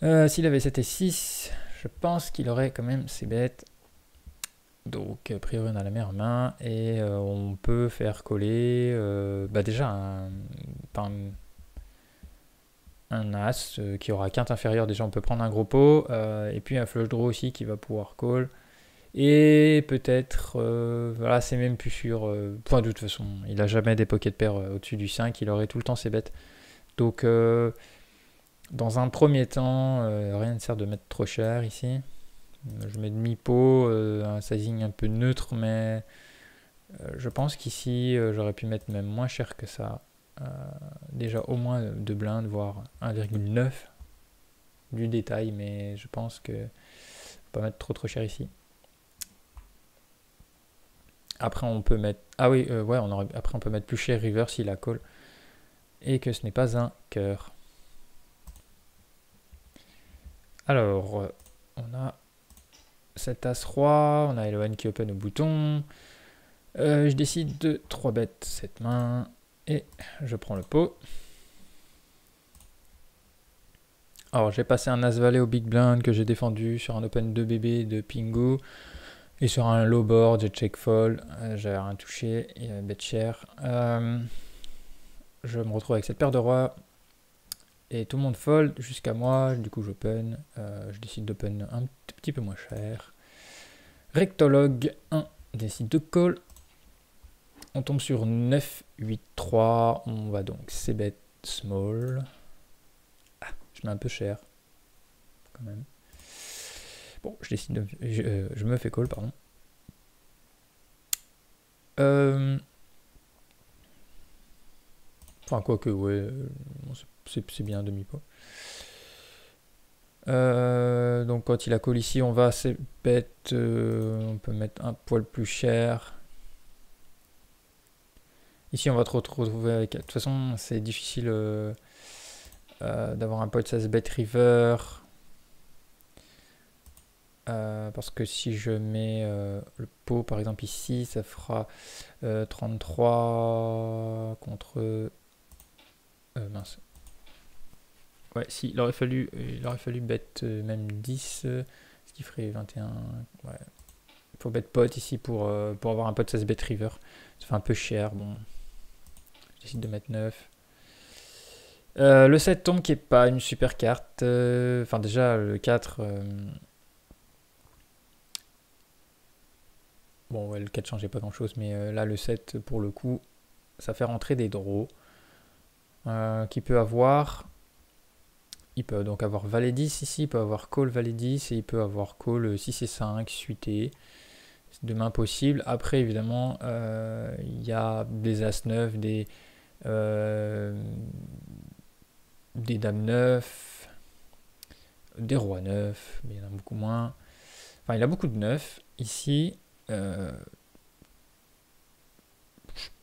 s'il avait 7 et 6, je pense qu'il aurait quand même ses bêtes. Donc, a priori, on a la meilleure main. Et on peut faire coller déjà un as qui aura quinte inférieure. Déjà, on peut prendre un gros pot. Et puis un flush draw aussi qui va pouvoir call. Et peut-être, voilà, c'est même plus sûr. Point de toute façon, il n'a jamais des pocket pairs au-dessus du 5. Il aurait tout le temps ses bêtes. Donc... dans un premier temps, rien ne sert de mettre trop cher ici. Je mets demi-pot, un sizing un peu neutre, mais je pense qu'ici j'aurais pu mettre même moins cher que ça. Déjà au moins 2 blindes, voire 1,9 du détail, mais je pense que faut pas mettre trop cher ici. Après on peut mettre, ah oui, ouais, après on peut mettre plus cher river s'il a call et que ce n'est pas un cœur. Alors on a cet as roi, on a Elohen qui open au bouton. Je décide de 3 bêtes cette main et je prends le pot. Alors j'ai passé un as valet au big blind que j'ai défendu sur un open 2 bb de Pingu. Et sur un low board, j'ai check fold, j'avais rien touché, et bet cher. Je me retrouve avec cette paire de rois. Et tout le monde fold jusqu'à moi, du coup j'open. Je décide d'open un petit peu moins cher. Rectologue 1 décide de call. On tombe sur 9, 8, 3. On va donc c-bet small. Ah, je mets un peu cher. Quand même. Bon, je décide de... Je me fais call, pardon. Enfin, quoique, ouais, c'est bien demi-pot. Donc quand il a call ici, on va c-bet, on peut mettre un poil plus cher. Ici, on va te retrouver avec... De toute façon, c'est difficile d'avoir un pot de 16 bet river. Parce que si je mets le pot par exemple ici, ça fera 33 contre... mince. Ouais, si, il aurait fallu bet même 10, ce qui ferait 21. Ouais. Il faut bet pot ici pour avoir un pot de 16 bet river. Ça fait un peu cher, bon. Je décide de mettre 9. Le 7 tombe qui est pas une super carte. Enfin déjà le 4... Bon, ouais, le 4 changeait pas grand chose, mais là, le 7, pour le coup, ça fait rentrer des draws qu'il peut avoir. Il peut donc avoir valet 10 ici, il peut avoir call valet 10 et il peut avoir call 6 et 5 suité. C'est de main possible. Après, évidemment, il y a des as 9, des dames 9, des rois 9, mais il y en a beaucoup moins. Enfin, il a beaucoup de 9 ici. Je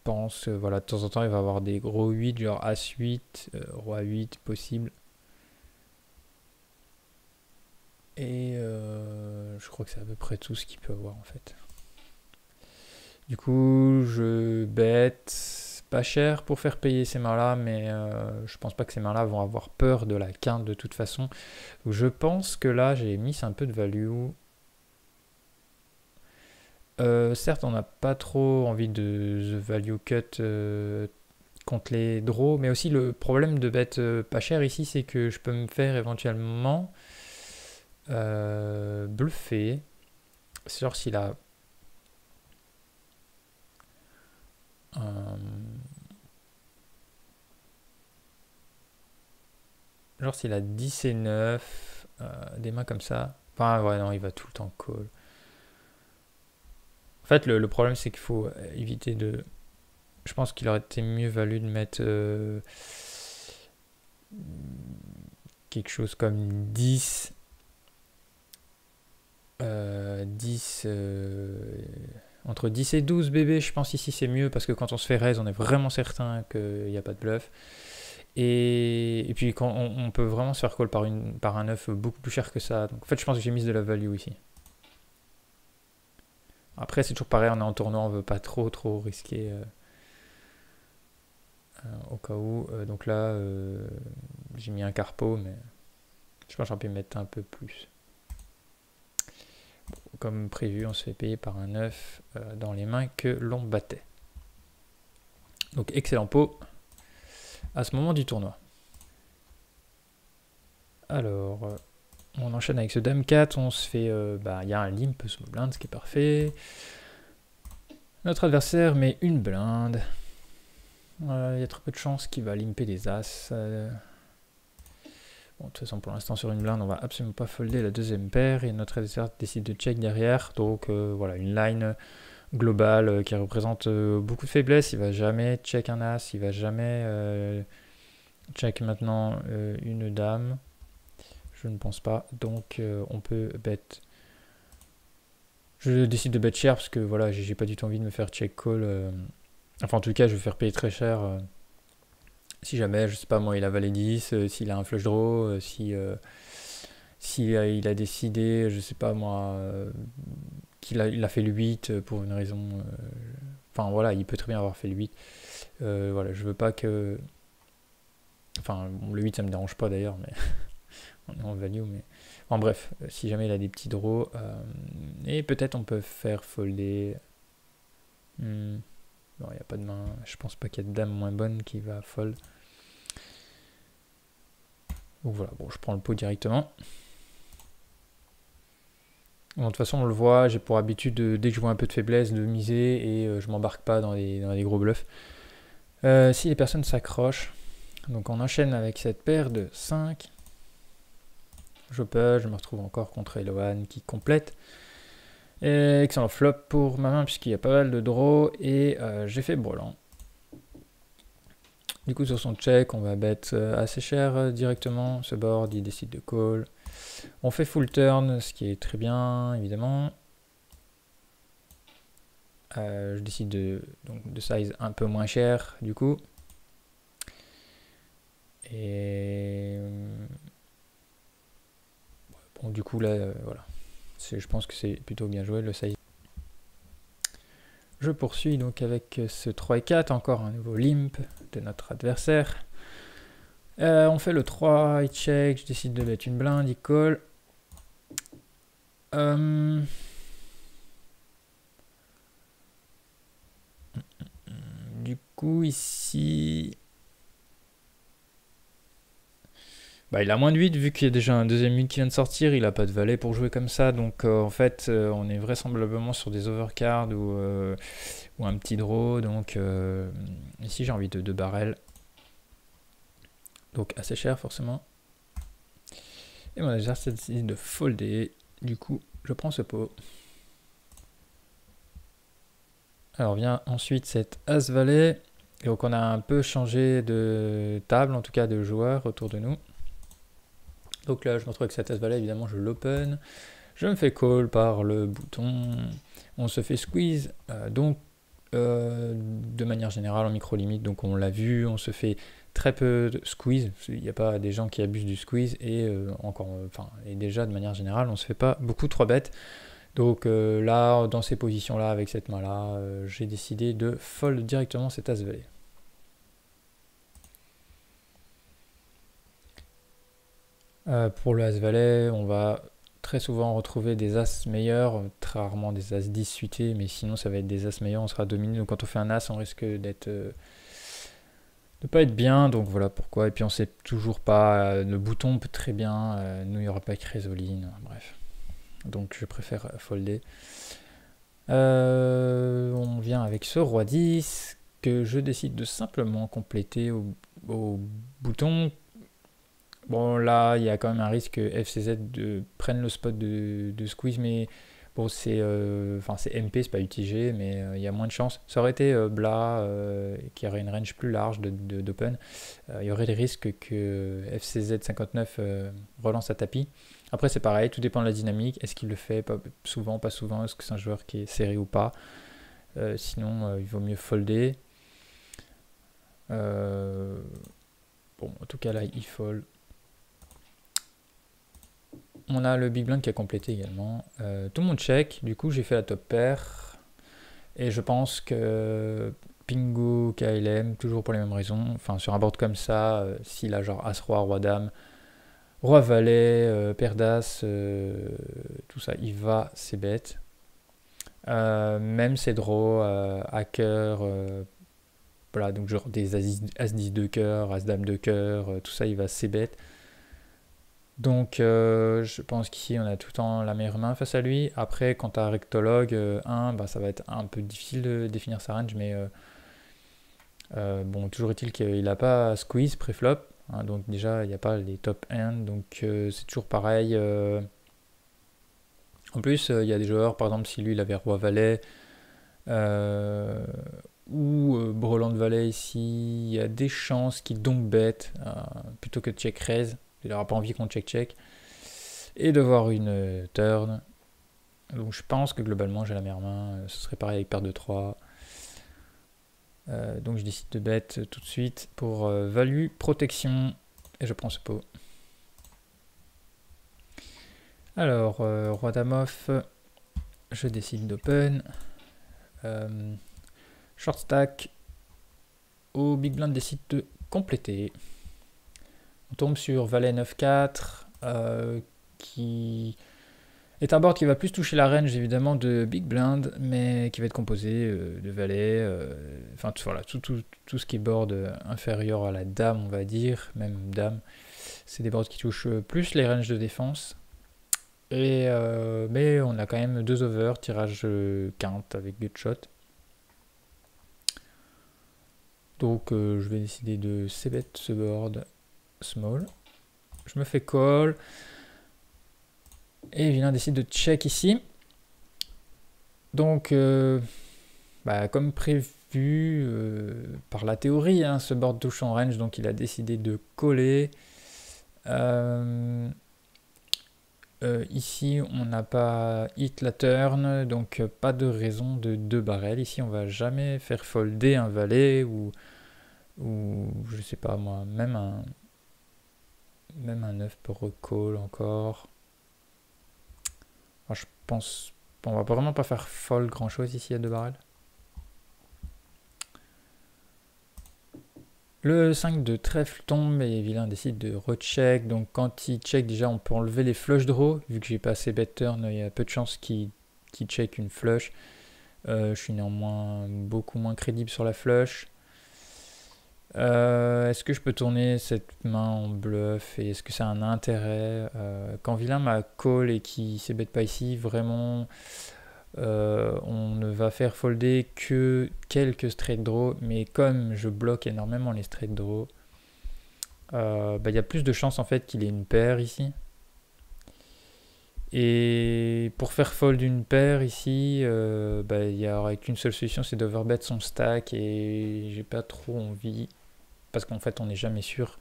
pense, voilà, de temps en temps, il va avoir des gros 8, genre As 8, Roi 8, possible. Et je crois que c'est à peu près tout ce qu'il peut avoir, en fait. Du coup, je bête pas cher pour faire payer ces mains-là, mais je pense pas que ces mains-là vont avoir peur de la quinte de toute façon. Donc, je pense que là, j'ai mis un peu de value. Certes, on n'a pas trop envie de the value cut contre les draws, mais aussi le problème de bet pas cher ici, c'est que je peux me faire éventuellement bluffer. C'est genre s'il a genre s'il a 10 et 9, des mains comme ça. Enfin ouais, non, il va tout le temps call. En fait, le problème, c'est qu'il faut éviter de... Je pense qu'il aurait été mieux valu de mettre quelque chose comme 10. 10... entre 10 et 12 bébés, je pense ici c'est mieux parce que quand on se fait raise, on est vraiment certain qu'il n'y a pas de bluff. Et puis quand on peut vraiment se faire call par un 9 beaucoup plus cher que ça. Donc en fait, je pense que j'ai mis de la value ici. Après, c'est toujours pareil, on est en tournoi, on veut pas trop risquer au cas où. Donc là, j'ai mis un carpo, mais je pense que j'aurais pu mettre un peu plus. Bon, comme prévu, on se fait payer par un 9 dans les mains que l'on battait. Donc excellent pot à ce moment du tournoi. Alors, on enchaîne avec ce dame 4, on se fait... il y a un limp small blind, ce qui est parfait. Notre adversaire met une blinde. Il y a très peu de chances qu'il va limper des as. Bon, de toute façon, pour l'instant, sur une blinde, on va absolument pas folder la deuxième paire. Et notre adversaire décide de check derrière. Donc voilà, une line globale qui représente beaucoup de faiblesses. Il va jamais check un as, il va jamais check maintenant une dame. Je ne pense pas. Donc on peut bet. Je décide de bet cher parce que voilà, j'ai pas du tout envie de me faire check call. Enfin, en tout cas, je vais faire payer très cher. Si jamais, je sais pas moi, il a valet 10, s'il a un flush draw, si il a décidé, je sais pas moi, il a fait le 8 pour une raison. Enfin voilà, il peut très bien avoir fait le 8. Voilà, je veux pas que. Enfin, bon, le 8 ça me dérange pas d'ailleurs, mais on est en value. Mais. En bref, si jamais il a des petits draws. Et peut-être on peut faire folder. Non, il n'y a pas de main. Je pense pas qu'il y a de dame moins bonne qui va fold. Donc voilà, bon, je prends le pot directement. Bon, de toute façon, on le voit, j'ai pour habitude, dès que je vois un peu de faiblesse, de miser et je m'embarque pas dans les gros bluffs. Si les personnes s'accrochent, donc on enchaîne avec cette paire de 5. Je me retrouve encore contre Eloane qui complète. Et excellent flop pour ma main puisqu'il y a pas mal de draws et j'ai fait brelan. Du coup sur son check, on va bet assez cher directement. Ce board, il décide de call. On fait full turn, ce qui est très bien évidemment. Je décide de size un peu moins cher du coup. Et bon, du coup là, voilà. Je pense que c'est plutôt bien joué le size. Je poursuis donc avec ce 3 et 4, encore un nouveau limp de notre adversaire. On fait le 3, il check, je décide de mettre une blinde, il call. Du coup ici... Bah, il a moins de 8 vu qu'il y a déjà un deuxième 8 qui vient de sortir, il a pas de valet pour jouer comme ça, donc en fait on est vraisemblablement sur des overcards ou un petit draw, donc ici j'ai envie de 2 barrels, donc assez cher forcément. Et mon adversaire décide de folder, du coup je prends ce pot. Alors vient ensuite cette as-valet, donc on a un peu changé de table, en tout cas de joueurs autour de nous. Donc là, je me retrouve avec cette as-valet, évidemment, je l'open. Je me fais call par le bouton. On se fait squeeze. De manière générale, en micro-limite, donc on l'a vu, on se fait très peu de squeeze. Il n'y a pas des gens qui abusent du squeeze. Et, et déjà, de manière générale, on se fait pas beaucoup 3 bêtes. Donc là, dans ces positions-là, avec cette main-là, j'ai décidé de fold directement cette as-valet. Pour le as-valet, on va très souvent retrouver des as meilleurs, très rarement des as 10 suités, mais sinon ça va être des as meilleurs, on sera dominé. Donc quand on fait un as, on risque d'être de pas être bien, donc voilà pourquoi. Et puis on sait toujours pas, le bouton peut très bien, nous il n'y aura pas que Résoline, bref. Donc je préfère folder. On vient avec ce roi 10 que je décide de simplement compléter au bouton. Bon, là, il y a quand même un risque que FCZ prenne le spot de squeeze, mais bon, c'est MP, c'est pas UTG, mais il y a moins de chances. Ça aurait été Bla, qui aurait une range plus large d'open. Il y aurait des risques que FCZ 59 relance à tapis. Après, c'est pareil, tout dépend de la dynamique. Est-ce qu'il le fait souvent, pas souvent? Est-ce que c'est un joueur qui est serré ou pas? Sinon, il vaut mieux folder. Bon, en tout cas, là, il fold. On a le big blind qui a complété également. Tout le monde check. Du coup, j'ai fait la top pair. Et je pense que Pingu, KLM, toujours pour les mêmes raisons. Enfin, sur un board comme ça, s'il a genre As-Roi, Roi-Dame, Roi-Valet, Paire d'As, tout ça, il va, c'est bête. Même ses draws, Hacker, voilà, donc genre des As-10 de cœur, As-Dame de cœur, tout ça, il va, c'est bête. Donc je pense qu'ici on a tout le temps la meilleure main face à lui. Après quand tu as rectologue 1, bah, ça va être un peu difficile de définir sa range, mais bon, toujours est-il qu'il n'a pas squeeze pré-flop. hein, donc déjà il n'y a pas les top hand, donc c'est toujours pareil. En plus, il y a des joueurs, par exemple, si lui il avait roi-valet ou brelan-valet ici, il y a des chances qu'il donc bête plutôt que de check-raise. Il n'aura pas envie qu'on check-check. Et de voir une turn. Donc je pense que globalement j'ai la meilleure main. Ce serait pareil avec paire de 3. Donc je décide de bet tout de suite pour value, protection. Et je prends ce pot. Alors, roi dame off. Je décide d'open. Short stack. Au big blind décide de compléter. On tombe sur valet 9-4. Qui est un board qui va plus toucher la range évidemment de big blind, mais qui va être composé de valets, enfin voilà, tout ce qui est board inférieur à la dame, on va dire, même dame, c'est des boards qui touchent plus les ranges de défense. Et mais on a quand même 2 over, tirage quinte avec gutshot. Donc je vais décider de c-bet ce board small. Je me fais call. Et vilain décide de check ici. Donc, comme prévu par la théorie, hein, ce board touche en range, donc il a décidé de coller. Ici, on n'a pas hit la turn, donc pas de raison de 2 barrels. Ici, on va jamais faire folder un valet ou je sais pas moi, même un 9 pour recall encore. Alors, je pense... Bon, on va vraiment pas faire fold grand chose ici à 2 barrels. Le 5 de trèfle tombe et vilain décide de recheck. Donc quand il check, déjà on peut enlever les flush draw. Vu que j'ai pas assez bet turn, il y a peu de chances qu'il check une flush. Je suis néanmoins beaucoup moins crédible sur la flush. Est-ce que je peux tourner cette main en bluff et est-ce que ça a un intérêt quand vilain m'a call et qui ne bet pas ici, vraiment on ne va faire folder que quelques straight draw, mais comme je bloque énormément les straight draw, y a plus de chances en fait qu'il ait une paire ici. Et pour faire fold une paire ici, il n'y aura qu'une seule solution, c'est d'overbet son stack et j'ai pas trop envie. Parce qu'en fait, on n'est jamais sûr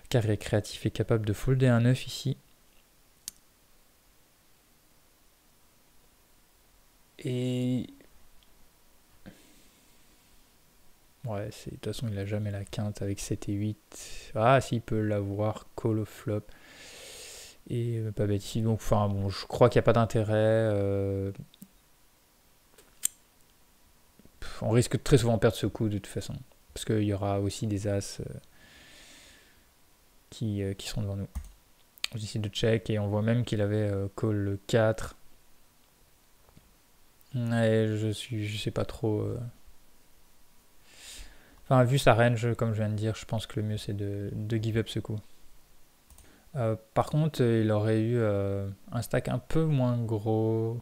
qu'Arrêt Créatif est capable de folder un 9 ici. Et... ouais, de toute façon, il n'a jamais la quinte avec 7 et 8. Ah, si, il peut l'avoir, call au flop. Et pas bête ici. Donc, enfin, bon, je crois qu'il n'y a pas d'intérêt. On risque très souvent de perdre ce coup, de toute façon. Parce qu'il y aura aussi des as qui seront devant nous. On décide de check et on voit même qu'il avait call le 4. Et je sais pas trop. Enfin, vu sa range, comme je viens de dire, je pense que le mieux c'est de give up ce coup. Par contre, il aurait eu un stack un peu moins gros.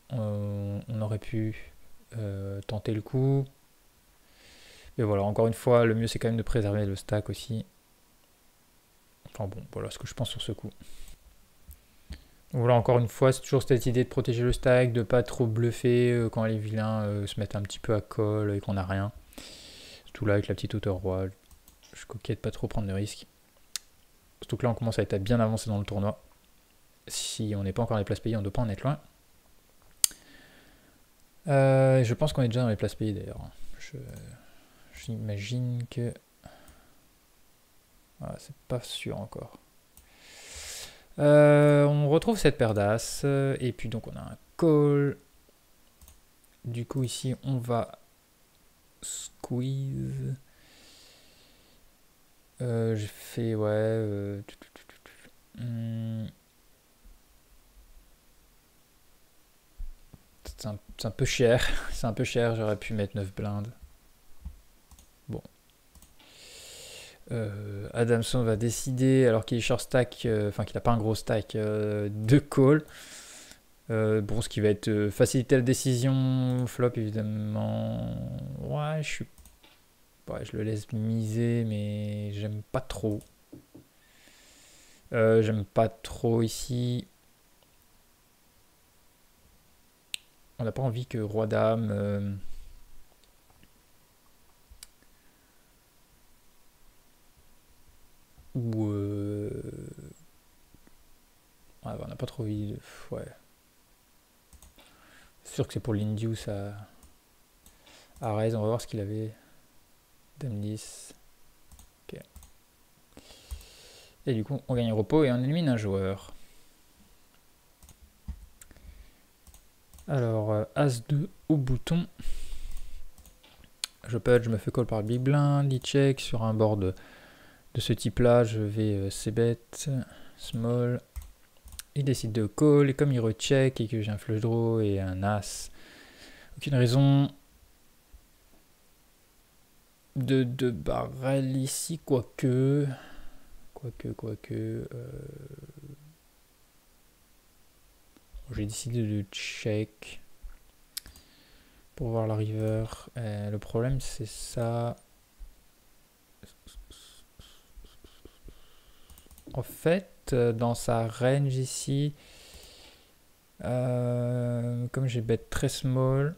On aurait pu tenter le coup. Et voilà, encore une fois, le mieux c'est quand même de préserver le stack aussi. Enfin bon, voilà ce que je pense sur ce coup. Donc voilà, encore une fois, c'est toujours cette idée de protéger le stack, de pas trop bluffer quand les vilains se mettent un petit peu à call et qu'on n'a rien. Surtout là avec la petite hauteur roi, je coquette pas trop prendre de risques. Surtout que là on commence à être bien avancé dans le tournoi. Si on n'est pas encore dans les places payées, on ne doit pas en être loin. Je pense qu'on est déjà dans les places payées d'ailleurs. J'imagine que... voilà, c'est pas sûr encore. On retrouve cette paire d'as. Et puis donc on a un call. Du coup ici on va squeeze. J'ai fait ouais. C'est un peu cher. C'est un peu cher, j'aurais pu mettre 9 blindes. Bon. Adamson va décider, alors qu'il est short stack, enfin qu'il n'a pas un gros stack, de call. Bon, ce qui va être faciliter la décision, flop évidemment. Ouais, je suis Ouais, je le laisse miser, mais j'aime pas trop. J'aime pas trop ici. On n'a pas envie que roi dame... ou... Ouais, on n'a pas trop envie de... Ouais. C'est sûr que c'est pour l'induce à raise. On va voir ce qu'il avait. Dame 10. Ok. Et du coup, on gagne un repos et on élimine un joueur. Alors, As-2 au bouton. Je me fais call par le big blind, il check. Sur un board de ce type-là, je vais c-bet, small. Il décide de call, et comme il recheck et que j'ai un flush draw et un as, aucune raison de barrel ici, quoique... J'ai décidé de check pour voir la river. Le problème c'est ça. En fait, dans sa range ici, comme j'ai bet très small,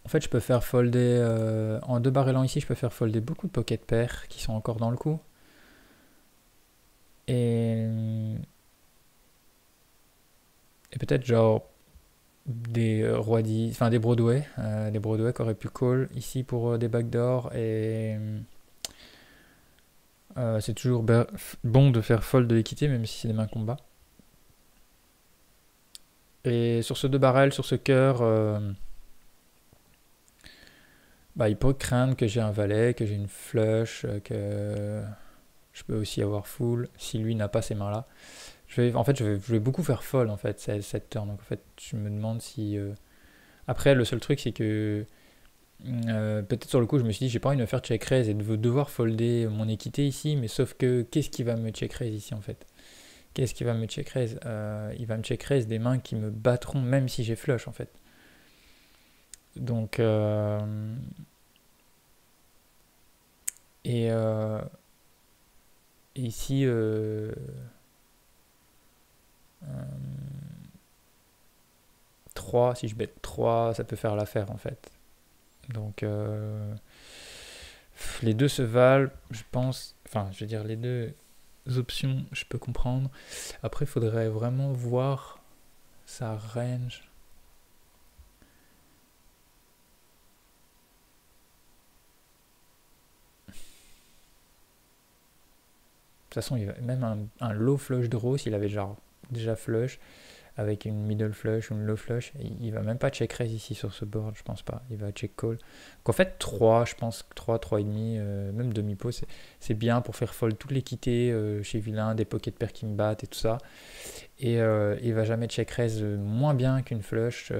en fait je peux faire folder, en 2 barrelants ici, je peux faire folder beaucoup de pocket pairs qui sont encore dans le coup. Et peut-être genre des rois 10, enfin des Broadway qui auraient pu call ici pour des backdoors, et c'est toujours bon de faire fold de l'équité même si c'est des mains combat. Et sur ce 2 barrels, sur ce cœur, bah, il peut craindre que j'ai un valet, que j'ai une flush, que je peux aussi avoir full si lui n'a pas ces mains là. En fait, je vais beaucoup faire fold en fait cette turn. Donc en fait, je me demande si... Après, le seul truc, c'est que peut-être sur le coup, je me suis dit, j'ai pas envie de me faire check raise et de devoir folder mon équité ici, mais sauf que, qu'est-ce qui va me check raise ici en fait? Qu'est-ce qui va me check raise? Il va me check raise des mains qui me battront même si j'ai flush en fait. Donc... et ici... 3, si je bet 3, ça peut faire l'affaire en fait. Donc les deux se valent, je pense. Enfin, je veux dire, les deux options, je peux comprendre. Après, il faudrait vraiment voir sa range. De toute façon, il va, même un low flush draw, s'il avait genre déjà flush, avec une middle flush ou une low flush, il va même pas check raise ici sur ce board, je pense pas. Il va check call. Donc en fait, 3, je pense, 3,5, même demi-pot, c'est bien pour faire fold toute l'équité chez vilain, des pocket pairs qui me battent et tout ça. Et il va jamais check raise moins bien qu'une flush,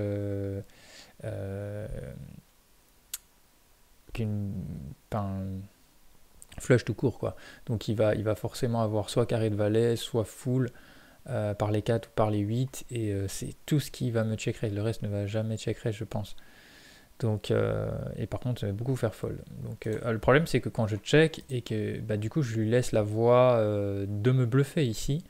flush tout court quoi. Donc il va forcément avoir soit carré de valet, soit full par les 4 ou par les 8, et c'est tout ce qui va me check raise. Le reste ne va jamais check raise, je pense. Donc et par contre, ça va beaucoup faire fold. Donc le problème c'est que quand je check et que bah, du coup je lui laisse la voie de me bluffer ici.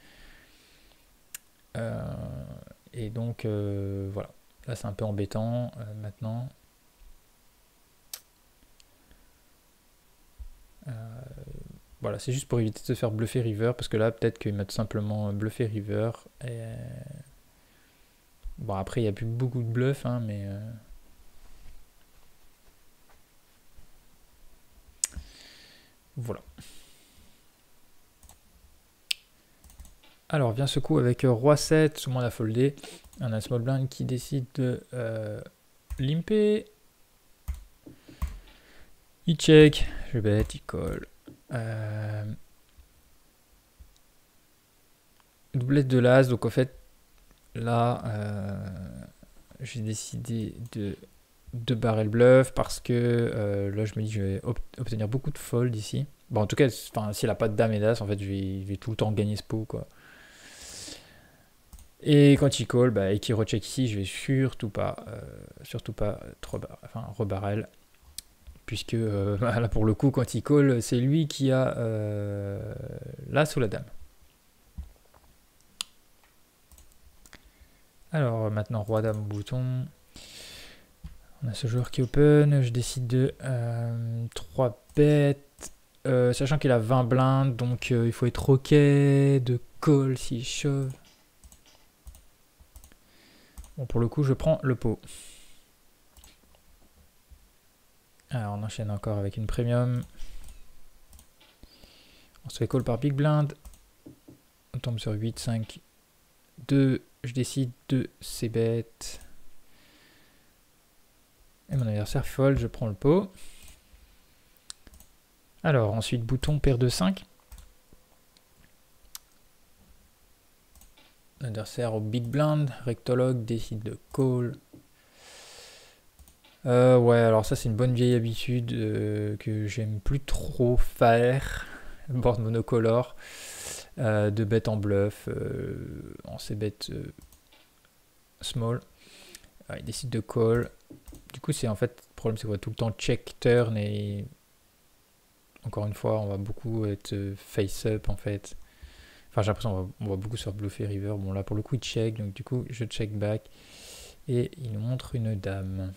Et donc voilà. Là c'est un peu embêtant maintenant. Voilà, c'est juste pour éviter de se faire bluffer river, parce que là peut-être qu'il m'a tout simplement bluffé river. Et bon, après il n'y a plus beaucoup de bluff, hein, mais voilà. Alors vient ce coup avec roi 7, tout le monde a foldé. On a un small blind qui décide de limper. Il check, je bet, il call. Doublette de l'as, donc en fait là j'ai décidé de barrer le bluff parce que là je me dis que je vais obtenir beaucoup de fold ici. Bon, en tout cas, s'il n'a pas de dame et d'as, en fait je vais tout le temps gagner ce pot quoi. Et quand il call, et qu'il recheck ici, je vais surtout pas rebarrel. Puisque là pour le coup, quand il call, c'est lui qui a l'as sous la dame. Alors maintenant, roi, dame, bouton. On a ce joueur qui open. Je décide de 3 bêtes. Sachant qu'il a 20 blindes, donc il faut être ok de call s'il shove. Bon, pour le coup, je prends le pot. Alors, on enchaîne encore avec une premium. On se fait call par big blind. On tombe sur 8, 5, 2. Je décide de ces bêtes. Et mon adversaire fold, je prends le pot. Alors, ensuite, bouton, paire de 5. L'adversaire au big blind, rectologue, décide de call. Ouais, alors ça c'est une bonne vieille habitude que j'aime plus trop faire. Board monocolore, de bet en bluff, en ces bêtes small. Il décide de call. Du coup, c'est en fait, le problème c'est qu'on va tout le temps check turn et encore une fois, on va beaucoup être face up en fait. Enfin, j'ai l'impression qu'on va beaucoup se faire bluffer river. Bon, là pour le coup, il check, donc du coup, je check back et il nous montre une dame.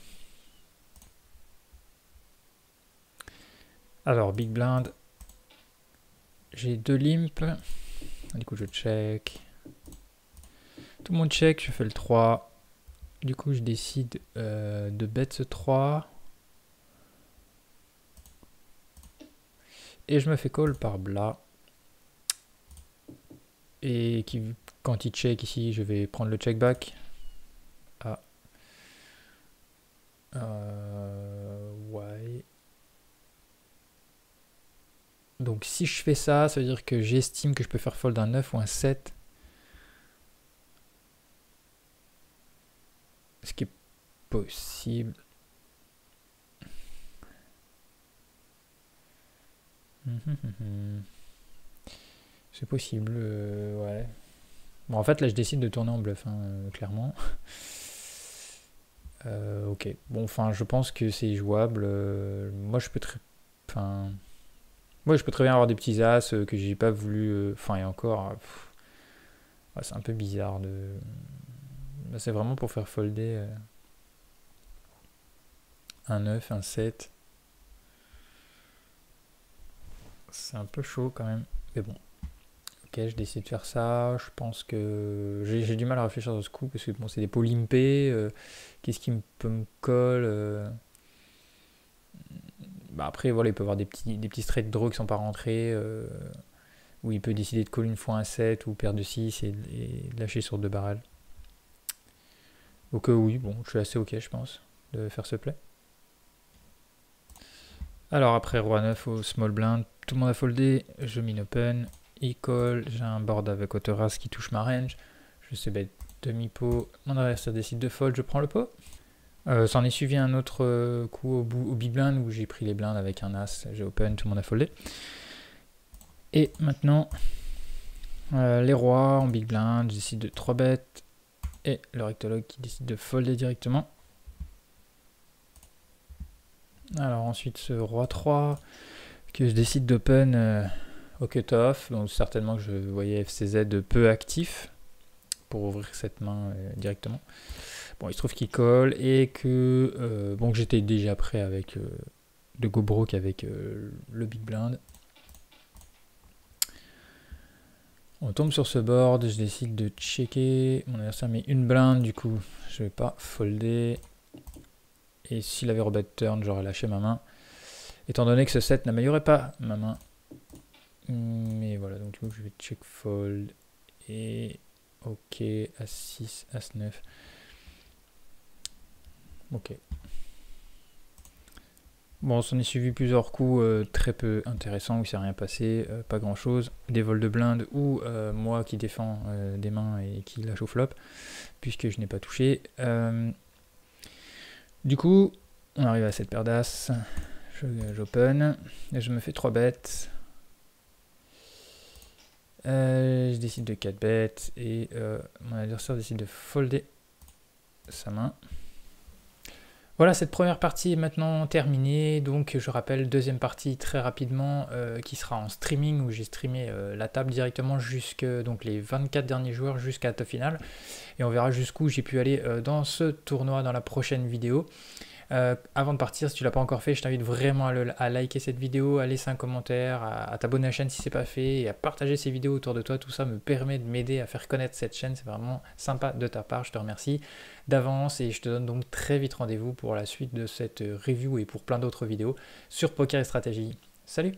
Alors, big blind. J'ai 2 limp. Du coup, je check. Tout le monde check, je fais le 3. Du coup, je décide de bet ce 3. Et je me fais call par Blas. Et quand il check ici, je vais prendre le check back. Ah. Ouais. Donc si je fais ça, ça veut dire que j'estime que je peux faire fold un 9 ou un 7. Ce qui est possible. C'est possible, ouais. Bon, en fait, là, je décide de tourner en bluff, hein, clairement. Ok. Bon, enfin, je pense que c'est jouable. Moi, je peux très... Enfin... Moi, je peux très bien avoir des petits as que j'ai pas voulu... Enfin, et encore... Ouais, c'est un peu bizarre de... Là, c'est vraiment pour faire folder un 9, un 7. C'est un peu chaud quand même. Mais bon. Ok, je décide de faire ça. Je pense que j'ai du mal à réfléchir sur ce coup parce que bon, c'est des pots limpés. Qu'est-ce qui peut me coller après, voilà, il peut y avoir des petits straight draws qui sont pas rentrés. Où il peut décider de call une fois un 7 ou paire de 6 et lâcher sur 2 barrels. Donc oui, bon, je suis assez ok, je pense, de faire ce play. Alors après roi 9 au small blind, tout le monde a foldé, je mine open, il call, j'ai un board avec autoras qui touche ma range, je sais bet demi-pot, mon adversaire décide de fold, je prends le pot. S'en est suivi un autre coup au big blind où j'ai pris les blindes avec un as, j'ai open, tout le monde a foldé. Et maintenant, les rois en big blind, je décide de 3 bêtes, et le rectologue qui décide de folder directement. Alors ensuite ce roi 3 que je décide d'open au cutoff, donc certainement que je voyais FCZ peu actif pour ouvrir cette main directement. Bon, il se trouve qu'il colle et que bon, que j'étais déjà prêt avec de go broke avec le big blind. On tombe sur ce board, je décide de checker. Mon adversaire met une blinde, du coup je vais pas folder. Et s'il avait rebet turn, j'aurais lâché ma main. Étant donné que ce 7 n'améliorait pas ma main. Mais voilà, donc du coup je vais check fold. Et ok, As6, As9. Ok. Bon, on s'en est suivi plusieurs coups très peu intéressants où il s'est rien passé, pas grand chose. Des vols de blinde ou moi qui défends des mains et qui lâche au flop, puisque je n'ai pas touché. Du coup, on arrive à cette paire d'as. J'open et je me fais 3 bêtes. Je décide de 4 bêtes et mon adversaire décide de folder sa main. Voilà, cette première partie est maintenant terminée, donc je rappelle, deuxième partie très rapidement qui sera en streaming où j'ai streamé la table directement jusque donc les 24 derniers joueurs jusqu'à la top finale et on verra jusqu'où j'ai pu aller dans ce tournoi dans la prochaine vidéo. Avant de partir, si tu l'as pas encore fait, je t'invite vraiment à liker cette vidéo, à laisser un commentaire, à t'abonner à la chaîne si c'est pas fait et à partager ces vidéos autour de toi. Tout ça me permet de m'aider à faire connaître cette chaîne. C'est vraiment sympa de ta part. Je te remercie d'avance et je te donne donc très vite rendez-vous pour la suite de cette review et pour plein d'autres vidéos sur Poker et Stratégie. Salut!